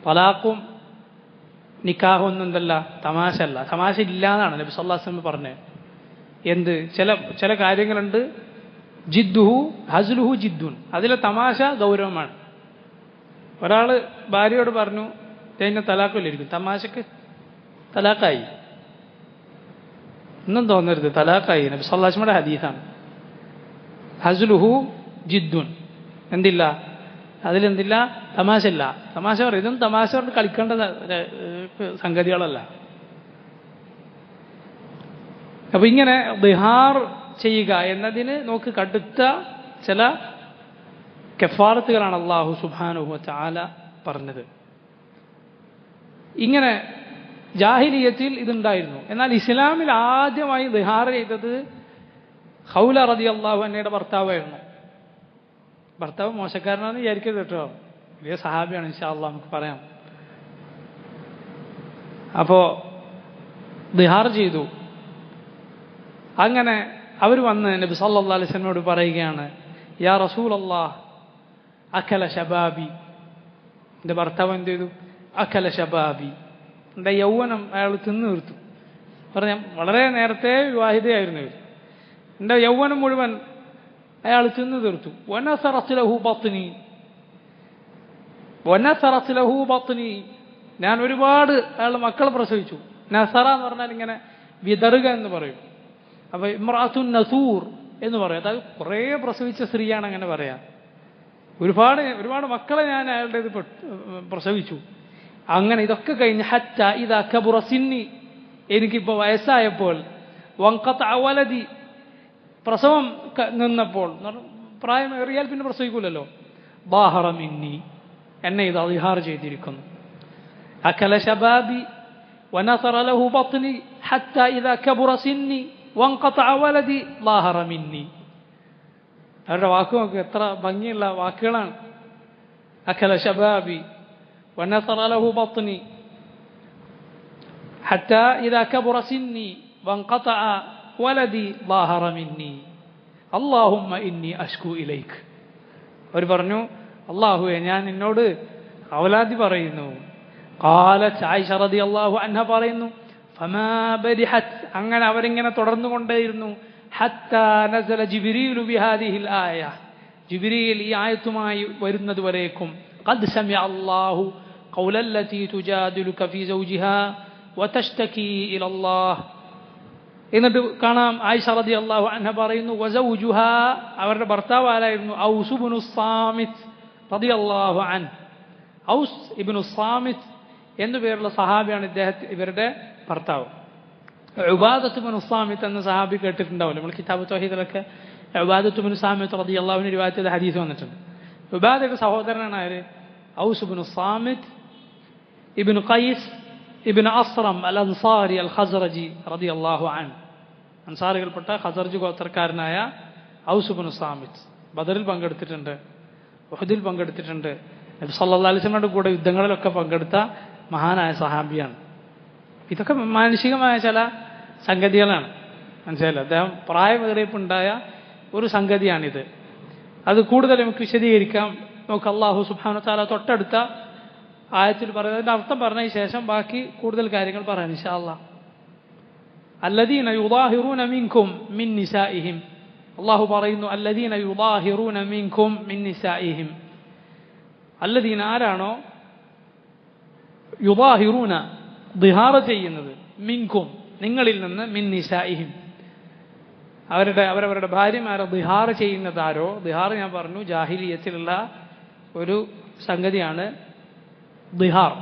തലാഖും നിക്കാഹും ഒന്നും എന്തല്ല, തമാശ അല്ല. തമാശ ഇല്ലാന്നാണ് നബി സല്ലല്ലാഹു അലൈഹി വസല്ലം പറഞ്ഞത്. എന്ത് ചില കാര്യങ്ങളുണ്ട്, ജിദ്ദുഹു ഹസ്ലുഹു ജിദ്ദുൻ, അതിലെ തമാശ ഗൗരവമാണ്. ഒരാൾ ഭാര്യയോട് പറഞ്ഞു കഴിഞ്ഞ തലാഖില്ലായിരിക്കും, തമാശക്ക് തലാഖായി. ഒന്നും തോന്നരുത്, തലാഖായി. നബി സല്ലല്ലാഹു അലൈഹി വസല്ലം ഹദീസാണ്. ഹസ്ലുഹു ജിദ്ദുൻ, എന്തില്ല അതിലെന്തില്ല, തമാശ ഇല്ല. തമാശ പറയും, ഇതൊന്നും തമാശ കൊണ്ട് കളിക്കേണ്ട സംഗതികളല്ല. അപ്പൊ ഇങ്ങനെ ദിഹാർ ചെയ്യുക എന്നതിന് നോക്ക് കടുത്ത ചില കഫാറത്തുകളാണ് അല്ലാഹു സുബ്ഹാനഹു വ തആല പറഞ്ഞത്. ഇങ്ങനെ ജാഹിലിയത്തിൽ ഇതുണ്ടായിരുന്നു. എന്നാൽ ഇസ്ലാമിൽ ആദ്യമായി ദിഹാർ ചെയ്തത് ഖൗല റളിയല്ലാഹു അൻഹയുടെ ഭർത്താവായിരുന്നു. ഭർത്താവ് മോശക്കാരനാണെന്ന് വിചാരിക്കരുത് കേട്ടോ, വലിയ സഹാബിയാണ്, ഇൻഷാ അല്ലാഹ് നമുക്ക് പറയാം. അപ്പോ ദിഹാർ ചെയ്തു. അങ്ങനെ അവർ വന്ന് നബി സല്ലല്ലാഹു അലൈഹി വസല്ലമയോട് പറയുകയാണ്, യാ റസൂലല്ലാഹ് അക്കല ശബാബി, എൻ്റെ ഭർത്താവ് എന്ത് ചെയ്തു? അക്കല ശബാബി, എൻ്റെ യൗവനം അയാൾ തിന്നു തീർത്തു. പറഞ്ഞ വളരെ നേരത്തെ വിവാഹിതയായിരുന്നു ഇവർ. എൻ്റെ യൗവനം മുഴുവൻ അയാൾ തിന്നു തീർത്തു. വനസറത്ത് ലഹു ബത്നി, ഞാൻ ഒരുപാട് അയാളുടെ മക്കളെ പ്രസവിച്ചു. നസറ എന്ന് പറഞ്ഞാൽ ഇങ്ങനെ വിതറുക എന്ന് പറയും. അപ്പോൾ ഇമ്രാത്തുൻ നസൂർ എന്ന് പറയും. അതായത് കുറേ പ്രസവിച്ച സ്ത്രീയാണ് അങ്ങനെ പറയാം. ഒരുപാട് മക്കളെ ഞാൻ അയാളുടെ ഇത് പ്രസവിച്ചു. അങ്ങനെ ഇതൊക്കെ കഴിഞ്ഞ് ഹത്ത ഇതാ കബുറ സിന്നി, എനിക്കിപ്പോൾ വയസ്സായപ്പോൾ, വങ്കത്ത അവലതി, പ്രസവം നിന്നപ്പോൾ, പ്രായം ഏറിയാൽ പിന്നെ പ്രസവിക്കൂലല്ലോ, ബാഹറ മിന്നി, എന്നെ ഇത് അദിഹാർ ചെയ്തിരിക്കുന്നു. അകല ശബാബി വനസറ ലഹു ബത്നി ഹത്ത ഇദാ കബുറ സിന്നി വൻഖതഅ വലദി ളാഹറ മിന്നി. അവരുടെ വാക്ക് നോക്ക്, എത്ര ഭംഗിയുള്ള വാക്കുകളാണ്. അകല ശബാബി വനസറ ലഹു ബത്നി ഹത്ത ഇദാ കബുറ സിന്നി വൻഖതഅ വലദി ളാഹറ മിന്നി അല്ലാഹുമ്മ ഇന്നി അശ്കു ഇലൈക്. അവർ പറഞ്ഞു, അല്ലാഹുവേ ഞാൻ നിന്നോട് ഔലാദി പറയുന്നു. ഖാലത് ആയിഷ റളിയല്ലാഹു അൻഹ പറയുന്നു, ഫമാ ബരിഹത്, അങ്ങനെ അവരിങ്ങനെ തുടർന്നുകൊണ്ടേയിരുന്നു. ഹത്താ നസല ജിബ്രീലു ബിഹാദിഹിൽ ആയ, ജിബ്രീൽ ഈ ആയത്തുമായി വരുന്നത് വരേക്കും. ഖദ് സമിഅ അല്ലാഹു ഖൗലല്ലതി തുജാദിലുക ഫീ സൗജിഹാ വതഷ്തകി ഇലല്ലാഹ്. എന്നിട്ട് കാണാം ആയിഷ റളിയല്ലാഹു അൻഹ പറയുന്നു, വസൗജുഹാ, അവരുടെ ഭർത്താവ് ആരായിരുന്നു? ഔസ് ഇബ്നു സാമിത് റളിയല്ലാഹു അൻഹു. ഔസ് ഇബ്നു സാമിത് എന്നു പേരുള്ള സഹാബിയാണ് ഇവരുടെ ഭർത്താവ്. ഉബാദത്ത് ഇബ്നു സാമിത് എന്ന സഹാബി കേട്ടിട്ടുണ്ടാവില്ല, നമ്മൾ കിതാബ് തൗഹീദിലൊക്കെ ഉബാദത്ത് ഇബ്നു സാമിത് റളിയല്ലാഹു അൻഹു റിവായത്ത് ചെയ്ത ഹദീസ് വന്നിട്ടുണ്ട്. ഉബാദയുടെ സഹോദരനാണ് ആര്? ഔസ് ഇബ്നു സാമിത് ഇബ്നു ഖൈസ് ഇബ്നു അസ്റം അൽ അൻസാരി അൽ ഖസ്റജി റളിയല്ലാഹു അൻഹു. അൻസാരികൾപ്പെട്ട ഖസ്റജ് ഗോത്രക്കാരനായ ഔസ് ഇബ്നു സാമിത് ബദറിൽ പങ്കെടുത്തിട്ടുണ്ട്, ഉഹദിൽ പങ്കെടുത്തിട്ടുണ്ട്, നബി സല്ലല്ലാഹു അലൈഹി വസല്ലമയുടെ കൂടെ യുദ്ധങ്ങളിലൊക്കെ പങ്കെടുത്ത മഹാനായ സഹാബിയാണ്. ഇതൊക്കെ മാനുഷികമായ ചില സംഗതികളാണ്, മനസ്സിലായില്ല. അദ്ദേഹം പ്രായമേറിയപ്പുണ്ടായ ഒരു സംഗതിയാണിത്. അത് കൂടുതൽ നമുക്ക് വിശദീകരിക്കാം. നമുക്ക് അല്ലാഹു സുബ്ഹാനഹു വ തആല തൊട്ടടുത്ത ആയത്തിൽ പറയുന്നതിൻ്റെ അർത്ഥം പറഞ്ഞതിന് ശേഷം ബാക്കി കൂടുതൽ കാര്യങ്ങൾ പറയാം ഇൻഷാ അല്ലാഹ്. അല്ലദീന യുദാഹിറൂന മിൻകും മിൻ നിസാഇഹിം, അല്ലാഹു പറയുന്നു അല്ലദീന യുദാഹിറൂന മിൻകും മിൻ നിസാഇഹിം. അല്ലദീന ആരാണോ യുദാഹിറൂന ദിഹാറ ചെയ്യുന്നത്, മിൻകും നിങ്ങളിൽ നിന്ന്, മിൻ നിസാഇഹിം അവരവരുടെ ഭാര്യമാരെ ദിഹാർ ചെയ്യുന്നതാരോ. ദിഹാർ ഞാൻ പറഞ്ഞു ജാഹിലിയത്തിലുള്ള ഒരു സംഗതിയാണ് ദിഹാർ.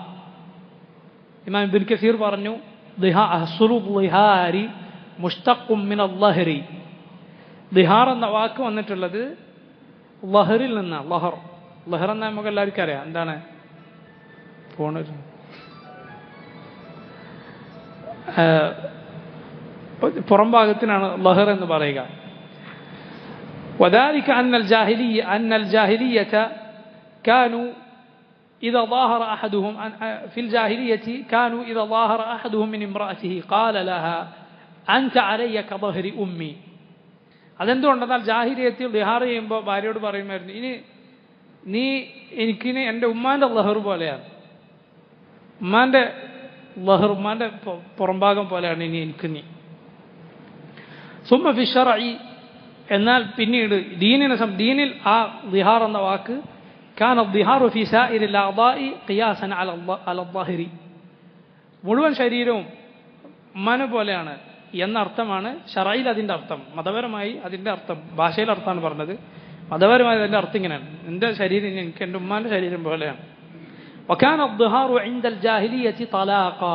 ഇമാം ഇബ്നു കസീർ പറഞ്ഞു, അഹ്സുലു ദിഹാരി മുഷ്തഖും മിനൽ ലഹരി. ദിഹാർ എന്ന വാക്ക് വന്നിട്ടുള്ളത് ലഹറിൽ നിന്നാണ്. ലഹർ എന്നാൽ നമുക്ക് എല്ലാവർക്കും അറിയാം എന്താണ്. പുറം ഭാഗത്തിനാണ് ലഹർ എന്ന് പറയുക. وذلك أن الجاهلية كانوا إذا ظاهر أحدهم في الجاهلية كانوا إذا ظاهر أحدهم من امرأته قال لها أنت علي كظهر أمي. അതെന്തുകൊണ്ടെന്നാൽ ജാഹിലിയത്തിൽ ദിഹാർ ചെയ്യുമ്പോൾ ഭാര്യയോട് പറയുമായിരുന്നു, നീ എനിക്കിനി എൻ്റെ ഉമ്മാൻ്റെ ലഹർ പോലെയാണ്, ഉമ്മാൻ്റെ ലഹർ, ഉമ്മാൻ്റെ പുറംഭാഗം പോലെയാണ് ഇനി എനിക്ക് നീ. സുമ്മ ഫി ശർഇ, എന്നാൽ പിന്നീട് ദീനിൽ ആ ദിഹാർ എന്ന വാക്ക് കാന ദിഹാറു ഫി സാഇരിൽ അഅദാഇ ഖിയാസൻ അല ളാഹിരി, മുഴുവൻ ശരീരവും ഉമ്മാനെ പോലെയാണ് എന്ന അർത്ഥമാണ് ശർഇൽ അതിൻ്റെ അർത്ഥം. മതപരമായി അതിൻ്റെ അർത്ഥം, ഭാഷയിലെ അർത്ഥമാണ് പറഞ്ഞത്. മതപരമായി അതിൻ്റെ അർത്ഥം ഇങ്ങനെയാണ്, എൻ്റെ ശരീരം എനിക്ക് എൻ്റെ ഉമ്മാൻ്റെ ശരീരം പോലെയാണ്. വകാന ദിഹാറു ഇൻദൽ ജാഹിലിയത്തി തലാഖാ.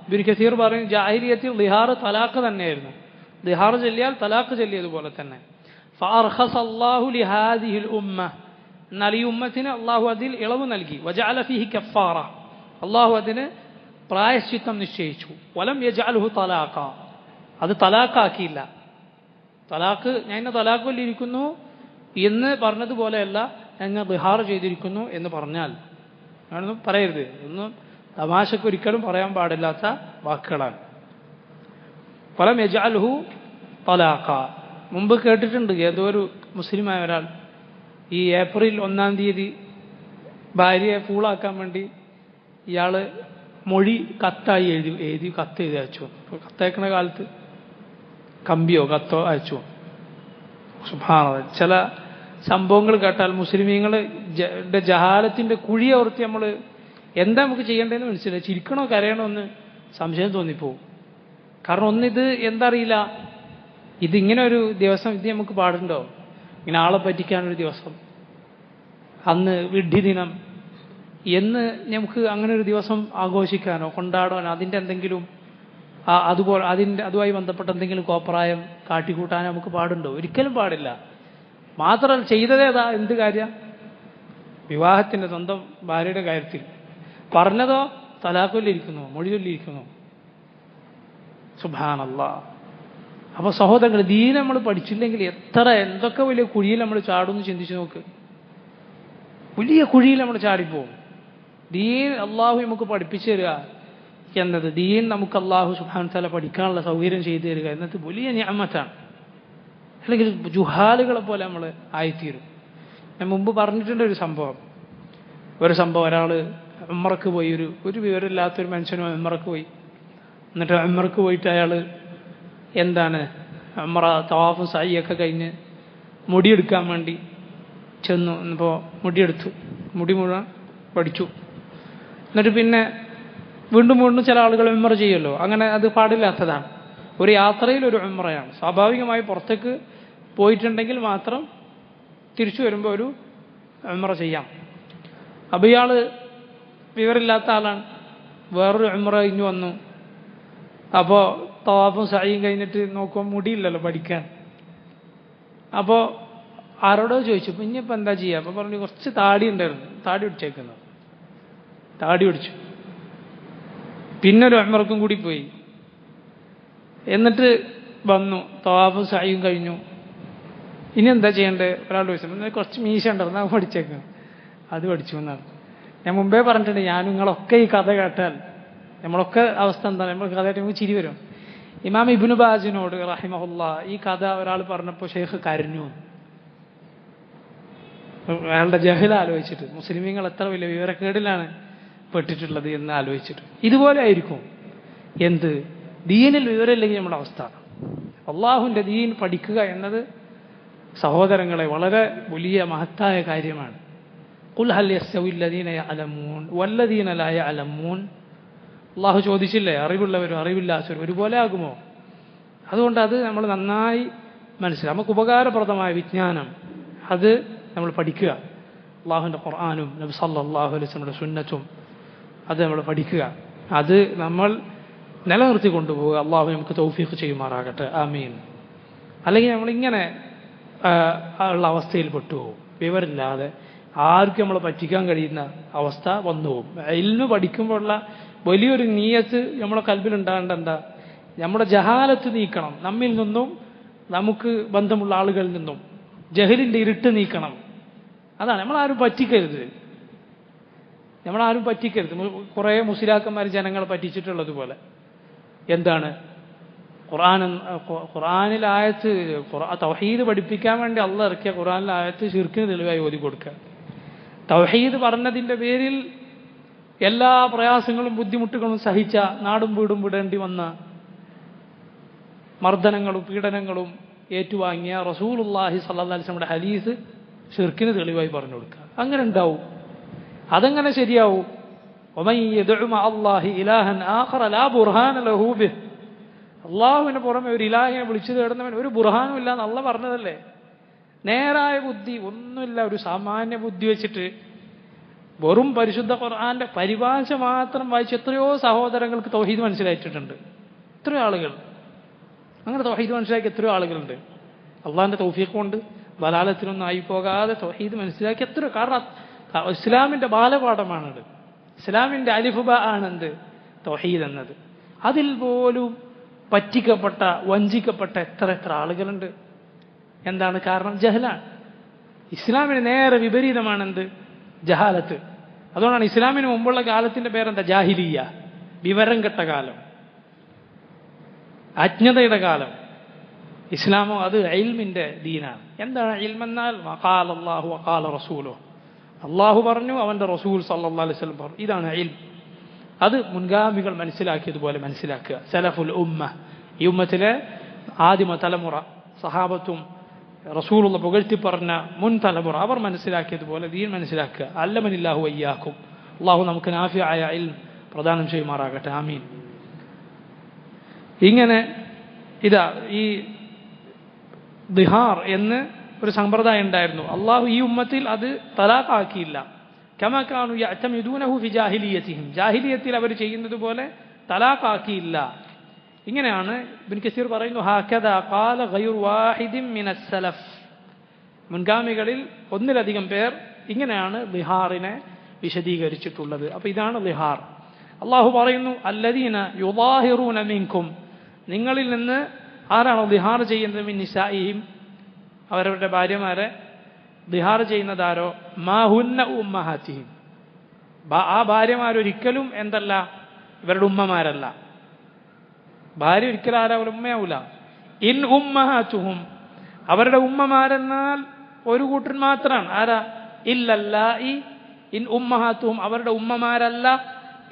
ഇബ്നു കസീർ പറയും ജാഹിലിയത്തിൽ ദിഹാർ തലാഖ് തന്നെയായിരുന്നു. ദിഹാർ ചൊല്ലിയാൽ തലാഖ് ചൊല്ലിയതുപോലെ തന്നെ. ഫഅർഖസ അല്ലാഹു ലിഹാദിഹിൽ ഉമ്മ, എന്നാൽ ഈ ഉമ്മത്തിന് അള്ളാഹു അതിൽ ഇളവ് നൽകി. വജഅല ഫീഹി കഫാറ, അള്ളാഹു അതിന് പ്രായശ്ചിത്തം നിശ്ചയിച്ചു. വലം യജഅൽഹു തലാഖ, അത് തലാഖാക്കിയില്ല. തലാഖ്, ഞാൻ ഇന്ന് തലാഖ് കൊല്ലിയിരിക്കുന്നു എന്ന് പറഞ്ഞതുപോലെയല്ല ഞങ്ങൾ ദിഹാർ ചെയ്തിരിക്കുന്നു എന്ന് പറഞ്ഞാൽ അങ്ങനൊന്നും പറയരുത്. ഒന്നും തമാശക്ക് ഒരിക്കലും പറയാൻ പാടില്ലാത്ത വാക്കുകളാണ്. വലം യജഅൽഹു തലാഖ. മുമ്പ് കേട്ടിട്ടുണ്ട്, ഏതോ ഒരു മുസ്ലിമായ ഒരാൾ ഈ ഏപ്രിൽ 1-ാം തീയതി ഭാര്യയെ ഫൂളാക്കാൻ വേണ്ടി ഇയാൾ മൊഴി കത്തായി എഴുതി കത്ത് എഴുതി അയച്ചു. കത്തയക്കണ കാലത്ത് കമ്പിയോ കത്തോ അയച്ചു. സുബ്ഹാനല്ലാഹ്, ചില സംഭവങ്ങൾ കേട്ടാൽ മുസ്ലിമീങ്ങളുടെ ജഹാലത്തിൻ്റെ കുഴിയോർത്തി നമ്മൾ എന്താ നമുക്ക് ചെയ്യേണ്ടതെന്ന് മനസ്സിലായി. ചിരിക്കണോ കരയണോ എന്ന് സംശയം തോന്നിപ്പോവും. കാരണം ഒന്നിത് എന്താ അറിയില്ല, ഇതിങ്ങനെ ഒരു ദിവസം ഇത് നമുക്ക് പാടുണ്ടോ? ഇങ്ങനെ ആളെ പറ്റിക്കാനൊരു ദിവസം, അന്ന് വിഡ്ഢി ദിനം എന്ന് നമുക്ക് അങ്ങനെ ഒരു ദിവസം ആഘോഷിക്കാനോ കൊണ്ടാടാനോ അതിൻ്റെ എന്തെങ്കിലും അതുപോലെ അതുമായി ബന്ധപ്പെട്ട എന്തെങ്കിലും കോപ്രായം കാട്ടിക്കൂട്ടാനോ നമുക്ക് പാടുണ്ടോ? ഒരിക്കലും പാടില്ല. മാത്രമല്ല ചെയ്തതേതാ എന്ത് കാര്യം? വിവാഹത്തിൻ്റെ സ്വന്തം ഭാര്യയുടെ കാര്യത്തിൽ പറഞ്ഞതോ തലാഖൊല്ലിരിക്കുന്നു, മൊഴി ചൊല്ലിയിരിക്കുന്നു. സുബ്ഹാനല്ലാഹ്. അപ്പോൾ സഹോദരങ്ങൾ, ദീൻ നമ്മൾ പഠിച്ചില്ലെങ്കിൽ എന്തൊക്കെ വലിയ കുഴിയിൽ നമ്മൾ ചാടുമെന്ന് ചിന്തിച്ച് നോക്ക്. വലിയ കുഴിയിൽ നമ്മൾ ചാടിപ്പോവും. ദീൻ അള്ളാഹു നമുക്ക് പഠിപ്പിച്ചു തരിക എന്നത്, ദീൻ നമുക്ക് അള്ളാഹു സുബ്ഹാനഹു വതആല പഠിക്കാനുള്ള സൗകര്യം ചെയ്തു തരിക എന്നത് വലിയ നിഅമത്താണ്. അല്ലെങ്കിൽ ജുഹാലുകളെ പോലെ നമ്മൾ ആയിത്തീരും. ഞാൻ മുമ്പ് പറഞ്ഞിട്ടുണ്ട് ഒരു സംഭവം. ഒരാൾ ഉംറക്ക് പോയി, ഒരു വിവരമില്ലാത്തൊരു മനുഷ്യനും ഉംറക്ക് പോയി. എന്നിട്ട് ഉംറക്ക് പോയിട്ട് അയാൾ ഉംറ തവാഫും സഅയൊക്കെ കഴിഞ്ഞ് മുടിയെടുക്കാൻ വേണ്ടി ചെന്നു. ഇപ്പോൾ മുടിയെടുത്തു, മുടി മുഴുവൻ പഠിച്ചു. എന്നിട്ട് പിന്നെ വീണ്ടും ചില ആളുകൾ ഉംറ ചെയ്യുമല്ലോ, അങ്ങനെ അത് പാടില്ലാത്തതാണ്. ഒരു യാത്രയിൽ ഒരു ഉംറയാണ്. സ്വാഭാവികമായി പുറത്തേക്ക് പോയിട്ടുണ്ടെങ്കിൽ മാത്രം തിരിച്ചു വരുമ്പോൾ ഒരു ഉംറ ചെയ്യാം. അപ്പോൾ ഇയാൾ വിവരമില്ലാത്ത ആളാണ്. വേറൊരു ഉംറ കഴിഞ്ഞു വന്നു. അപ്പോൾ തവാഫും സഅയും കഴിഞ്ഞിട്ട് നോക്കുമ്പോൾ മുടിയില്ലല്ലോ പഠിക്കാൻ. അപ്പോൾ ആരോടോ ചോദിച്ചു, അപ്പോൾ ഇനിയിപ്പോൾ എന്താ ചെയ്യുക? അപ്പോൾ പറഞ്ഞു കുറച്ച് താടി ഉണ്ടായിരുന്നു, താടി പിടിച്ചേക്കുന്നത്. താടി പിടിച്ചു. പിന്നെ ഒരു ഉംറക്കും കൂടി പോയി. എന്നിട്ട് വന്നു, തവാഫും സഅയും കഴിഞ്ഞു. ഇനി എന്താ ചെയ്യേണ്ടത്? ഒരാൾ ചോദിച്ചു. കുറച്ച് മീശ ഉണ്ടായിരുന്നു, അത് പഠിച്ചേക്കണം. അത് പഠിച്ചു എന്നാണ്. ഞാൻ മുമ്പേ പറഞ്ഞിട്ടുണ്ട്, നിങ്ങളൊക്കെ ഈ കഥ കേട്ടാൽ നമ്മളൊക്കെ അവസ്ഥ എന്താണ്? നമ്മൾ കഥ കേട്ട് നമുക്ക് ചിരി വരും. ഇമാം ഇബ്നു ബാസിനോട് റഹിമഹുല്ലാ ഈ കഥ ഒരാൾ പറഞ്ഞപ്പോൾ ഷെയ്ഖ് കരഞ്ഞു. അയാളുടെ ജഹൽ ആലോചിച്ചിട്ട്, മുസ്ലിമീങ്ങൾ എത്ര വലിയ വിവരക്കേടിലാണ് പെട്ടിട്ടുള്ളത് എന്ന് ആലോചിച്ചിട്ട്. ഇതുപോലെ ആയിരിക്കും എന്ത് ദീനിൽ വിവരമില്ലെങ്കിൽ നമ്മുടെ അവസ്ഥ. അള്ളാഹുവിൻ്റെ ദീൻ പഠിക്കുക എന്നത് സഹോദരങ്ങളെ വളരെ വലിയ മഹത്തായ കാര്യമാണ്. ഖുൽ ഹൽ യസ്തവി അല്ലദീന യഅലമൂൻ വല്ലദീന ലാ യഅലമൂൻ. അള്ളാഹു ചോദിച്ചില്ലേ, അറിവുള്ളവരും അറിവില്ലാത്തവരും ഒരുപോലെ ആകുമോ? അതുകൊണ്ട് അത് നമ്മൾ നന്നായി മനസ്സിലാക്കുക. നമുക്ക് ഉപകാരപ്രദമായ വിജ്ഞാനം അത് നമ്മൾ പഠിക്കുക. അള്ളാഹുവിൻ്റെ ഖുർആനും നബി സല്ലല്ലാഹു അലൈഹി വസല്ലമയുടെ സുന്നത്തും അത് നമ്മൾ പഠിക്കുക. അത് നമ്മൾ നിലനിർത്തി കൊണ്ടുപോവുക. അള്ളാഹു നമുക്ക് തൗഫീഖ് ചെയ്യുമാറാകട്ടെ, ആമീൻ. അല്ലെങ്കിൽ നമ്മളിങ്ങനെ ഉള്ള അവസ്ഥയിൽ പെട്ടുപോകും. വിവരമില്ലാതെ ആർക്കും നമ്മളെ പറ്റിക്കാൻ കഴിയുന്ന അവസ്ഥ വന്നുപോകും. ഇൽമ് പഠിക്കുമ്പോഴുള്ള വലിയൊരു നീയത്ത് നമ്മളെ കൽബിലുണ്ടാകേണ്ട എന്താ? നമ്മുടെ ജഹാലത്ത് നീക്കണം. നമ്മിൽ നിന്നും നമുക്ക് ബന്ധമുള്ള ആളുകളിൽ നിന്നും ജഹലിൻ്റെ ഇരുട്ട് നീക്കണം. അതാണ്. നമ്മളാരും പറ്റിക്കരുത്. കുറേ മുസ്ലിയാക്കന്മാർ ജനങ്ങളെ പറ്റിച്ചിട്ടുള്ളതുപോലെ എന്താണ് ഖുർആനിൽ ആയത്ത് തൗഹീദ് പഠിപ്പിക്കാൻ വേണ്ടി അള്ളാഹ് ഇറക്കിയ ഖുർആനിലെ ആയത്ത് ശിർക്കിന് തെളിവായി ഓതി കൊടുക്കുക. തൗഹീദ് പറഞ്ഞതിൻ്റെ പേരിൽ എല്ലാ പ്രയാസങ്ങളും ബുദ്ധിമുട്ടുകളും സഹിച്ച, നാടും വീടും വിടേണ്ടി വന്ന, മർദ്ദനങ്ങളും പീഡനങ്ങളും ഏറ്റുവാങ്ങിയ റസൂലുള്ളാഹി സ്വല്ലല്ലാഹു അലൈഹി വസല്ലമയുടെ ഹദീസ് ശിർക്കിന് തെളിവായി പറഞ്ഞു കൊടുക്കുക. അങ്ങനെ ഉണ്ടാവും. അതെങ്ങനെ ശരിയാവും? വമൻ യദ്ഉ മഅല്ലാഹി ഇലാഹൻ ആഖറ ലാ ബുർഹാന ലഹു ബിഹ്. അള്ളാഹുവിന് പുറമെ ഒരു ഇലാഹിനെ വിളിച്ചു തേടുന്നവൻ ഒരു ബുർഹാനും ഇല്ല എന്ന് അള്ളാഹ് പറഞ്ഞതല്ലേ. നേരായ ബുദ്ധി ഒന്നുമില്ല, ഒരു സാമാന്യ ബുദ്ധി വെച്ചിട്ട് വെറും പരിശുദ്ധ ഖുർആന്റെ പരിഭാഷ മാത്രം വായിച്ച് എത്രയോ സഹോദരങ്ങൾക്ക് തൗഹീദ് മനസ്സിലായിട്ടുണ്ട്. എത്രയോ ആളുകൾ അങ്ങനെ തൗഹീദ് മനസ്സിലാക്കി എത്രയോ ആളുകളുണ്ട്. അള്ളാഹിന്റെ തൗഫീഖ് കൊണ്ട് ബലാലത്തിനൊന്നും ആയി പോകാതെ തൗഹീദ് മനസ്സിലാക്കി എത്രയോ. കാരണം ഇസ്ലാമിന്റെ ബാലപാഠമാണത്. ഇസ്ലാമിന്റെ അലിഫുബ ആണെന്ത്? തൗഹീദ് എന്നത്. അതിൽ പോലും പറ്റിക്കപ്പെട്ട, വഞ്ചിക്കപ്പെട്ട എത്ര ആളുകളുണ്ട്. എന്താണ് കാരണം? ജഹലാണ്. ഇസ്ലാമിന് നേരെ വിപരീതമാണെന്ത്? ജഹാലത്ത്. അതുകൊണ്ടാണ് ഇസ്ലാമിന് മുമ്പുള്ള കാലത്തിന്റെ പേരെന്താ? ജാഹിലിയ്യ, വിവരം കെട്ട കാലം, അജ്ഞതയുടെ കാലം. ഇസ്ലാമോ അത് ഇൽമിന്റെ ദീനാണ്. എന്താണ് ഇൽമെന്നാൽ? വഖാല അല്ലാഹു വഖാല റസൂലുഹു. അള്ളാഹു പറഞ്ഞു, അവന്റെ റസൂൽ സല്ലല്ലാഹു അലൈഹി വസല്ലം പറഞ്ഞു. ഇതാണ് ഇൽം. അത് മുൻഗാമികൾ മനസ്സിലാക്കിയതുപോലെ മനസ്സിലാക്കുക. സലഫുൽ ഉമ്മ, ഈ ഉമ്മത്തിലെ ആദിമ തലമുറ, സഹാബത്തും റസൂലുള്ള പുകഴ്ത്തി പറഞ്ഞ മുൻ തലമുറ, അവർ മനസ്സിലാക്കിയതുപോലെ ദീൻ മനസ്സിലാക്കുക. അല്ലമനില്ലാഹു വയ്യാക്കും അള്ളാഹു നമുക്ക് നാഫിയായ ഇൽം പ്രദാനം ചെയ്യുമാറാകട്ടെ. ആമീൻ. ഇങ്ങനെ ഇതാ ഈ ദിഹാർ എന്ന് ഒരു സമ്പ്രദായം ഉണ്ടായിരുന്നു. അള്ളാഹു ഈ ഉമ്മത്തിൽ അത് തലാഖാക്കിയില്ല. കമാ കാനൂ യഅ്തമിദൂനഹു ഫി ജാഹിലിയത്തിഹിം, ജാഹിലിയത്തിൽ അവർ ചെയ്യുന്നത് പോലെ തലാഖാക്കിയില്ല. ഇങ്ങനെയാണ് ഇബ്നു കസീർ പറയുന്നു, ഹകദാ ഖാല ഗൈറു വാഹിദിൻ മിനസ് സലഫ്, മുൻഗാമികളിൽ ഒന്നിലധികം പേർ ഇങ്ങനെയാണ് ദിഹാറിനെ വിശദീകരിച്ചിട്ടുള്ളത്. അപ്പോൾ ഇതാണ് ദിഹാർ. അള്ളാഹു പറയുന്നു, അല്ലദീന യുദാഹിറൂന മിൻകും, നിങ്ങളിൽ നിന്ന് ആരാണോ ദിഹാർ ചെയ്യുന്നത്, മിൻ നിസാഇഹിം, അവരവരുടെ ഭാര്യമാരെ ദിഹാർ ചെയ്യുന്നതാരോ, മാ ഹുന്ന ഉമ്മഹാത്തിഹിം, ആ ഭാര്യമാരൊരിക്കലും എന്തല്ല, ഇവരുടെ ഉമ്മമാരല്ല. ഭാര്യ ഒരിക്കലും ആരാ ഒരു ഉമ്മയാവൂല. ഇൻ ഉമ്മഹാത്തുഹും, അവരുടെ ഉമ്മമാരെന്നാൽ ഒരു കൂട്ടൻ മാത്രമാണ്. ആരാ? ഇല്ലല്ലായി, ഇൻ ഉമ്മഹാത്തുഹും, അവരുടെ ഉമ്മമാരല്ല.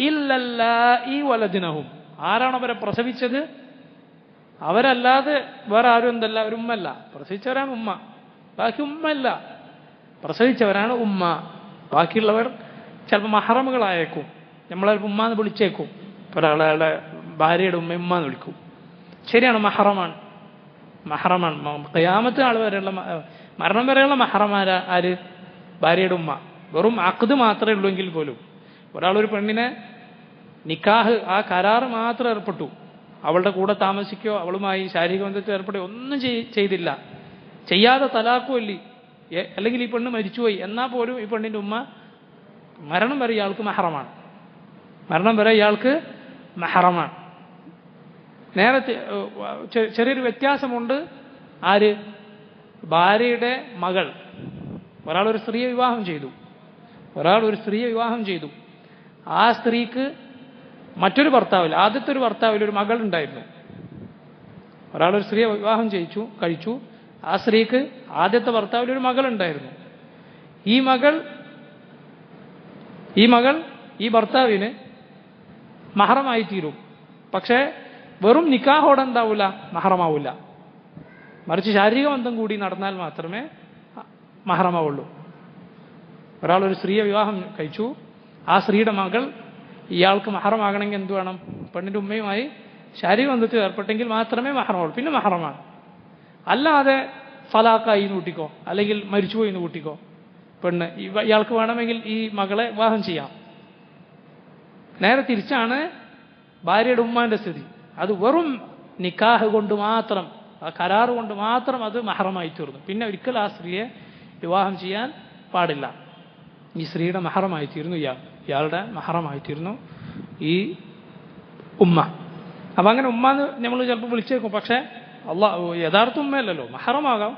ഇല്ലല്ലായി വലദിനഹും, ആരാണ് അവരെ പ്രസവിച്ചത് അവരല്ലാതെ വേറെ ആരും എന്തല്ല, ഒരു ഉമ്മല്ല. പ്രസവിച്ചവരാണ് ഉമ്മ, ബാക്കി ഉമ്മല്ല. പ്രസവിച്ചവരാണ് ഉമ്മ. ബാക്കിയുള്ളവർ ചിലപ്പോൾ മഹറമുകളായേക്കും. നമ്മളെ ഉമ്മാന്ന് വിളിച്ചേക്കും. ഒരാളുടെ ഭാര്യയുടെ ഉമ്മ ഉമ്മാന്ന് വിളിക്കും. ശരിയാണ്, മഹറമാണ്. മഹറമാണ്. ഖിയാമത്ത് നാൾ വരെയുള്ള, മരണം വരെയുള്ള മഹറമാര ആര്? ഭാര്യയുടെ ഉമ്മ. വെറും അഖ്ദ് മാത്രമേ ഉള്ളൂവെങ്കിൽ പോലും ഒരാളൊരു പെണ്ണിനെ നിക്കാഹ്, ആ കരാറ് മാത്രം ഏർപ്പെട്ടു, അവളുടെ കൂടെ താമസിക്കുകയോ അവളുമായി ശാരീരിക ബന്ധത്തിൽ ഏർപ്പെടുകയോ ഒന്നും ചെയ്തില്ല, ചെയ്യാതെ തലാഖുമല്ലി, അല്ലെങ്കിൽ ഈ പെണ്ണ് മരിച്ചുപോയി, എന്നാൽ പോലും ഈ പെണ്ണിൻ്റെ ഉമ്മ മരണം വരെ ഇയാൾക്ക് മഹറമാണ്. മരണം വരെ ഇയാൾക്ക് മഹറമാണ്. നേരത്തെ ചെറിയൊരു വ്യത്യാസമുണ്ട്. ആര്? ഭാര്യയുടെ മകൾ. ഒരാളൊരു സ്ത്രീയെ വിവാഹം ചെയ്തു, ആ സ്ത്രീക്ക് മറ്റൊരു ഭർത്താവിൽ, ആദ്യത്തെ ഒരു ഭർത്താവിൽ ഒരു മകൾ ഉണ്ടായിരുന്നു. ഒരാളൊരു സ്ത്രീയെ വിവാഹം കഴിച്ചു, ആ സ്ത്രീക്ക് ആദ്യത്തെ ഭർത്താവിൽ ഒരു മകൾ ഉണ്ടായിരുന്നു. ഈ മകൾ ഈ ഭർത്താവിന് മഹറമായി തീരും. പക്ഷേ വെറും നിക്കാഹോടെ എന്താവൂല, മഹറമാവൂല. മറിച്ച് ശാരീരിക ബന്ധം കൂടി നടന്നാൽ മാത്രമേ മഹറമാവുള്ളൂ. ഒരാളൊരു സ്ത്രീയെ വിവാഹം കഴിച്ചു, ആ സ്ത്രീയുടെ മകൾ ഇയാൾക്ക് മഹറമാകണമെങ്കിൽ എന്ത് വേണം? പെണ്ണിൻ്റെ ഉമ്മയുമായി ശാരീരിക ബന്ധത്തിൽ ഏർപ്പെട്ടെങ്കിൽ മാത്രമേ മഹറമാവുള്ളൂ. പിന്നെ മഹറമാണ്. അല്ലാതെ ഫലാക്കായി എന്ന് കൂട്ടിക്കോ, അല്ലെങ്കിൽ മരിച്ചുപോയി എന്ന് കൂട്ടിക്കോ, പെണ്ണ് ഇയാൾക്ക് വേണമെങ്കിൽ ഈ മകളെ വിവാഹം ചെയ്യാം. നേരെ തിരിച്ചാണ് ഭാര്യയുടെ ഉമ്മാൻ്റെ സ്ഥിതി. അത് വെറും നിക്കാഹ് കൊണ്ട് മാത്രം, ആ കരാറ് കൊണ്ട് മാത്രം അത് മഹറമായി തീർന്നു. പിന്നെ ഒരിക്കലും ആ സ്ത്രീയെ വിവാഹം ചെയ്യാൻ പാടില്ല. ഈ സ്ത്രീയുടെ മഹറമായി തീർന്നു ഇയാളുടെ മഹറമായി തീർന്നു ഈ ഉമ്മ. അപ്പം അങ്ങനെ ഉമ്മാന്ന് നമ്മൾ ചിലപ്പോൾ വിളിച്ചേക്കും. പക്ഷേ യഥാർത്ഥ ഉമ്മയല്ലല്ലോ, മഹറമാകാം,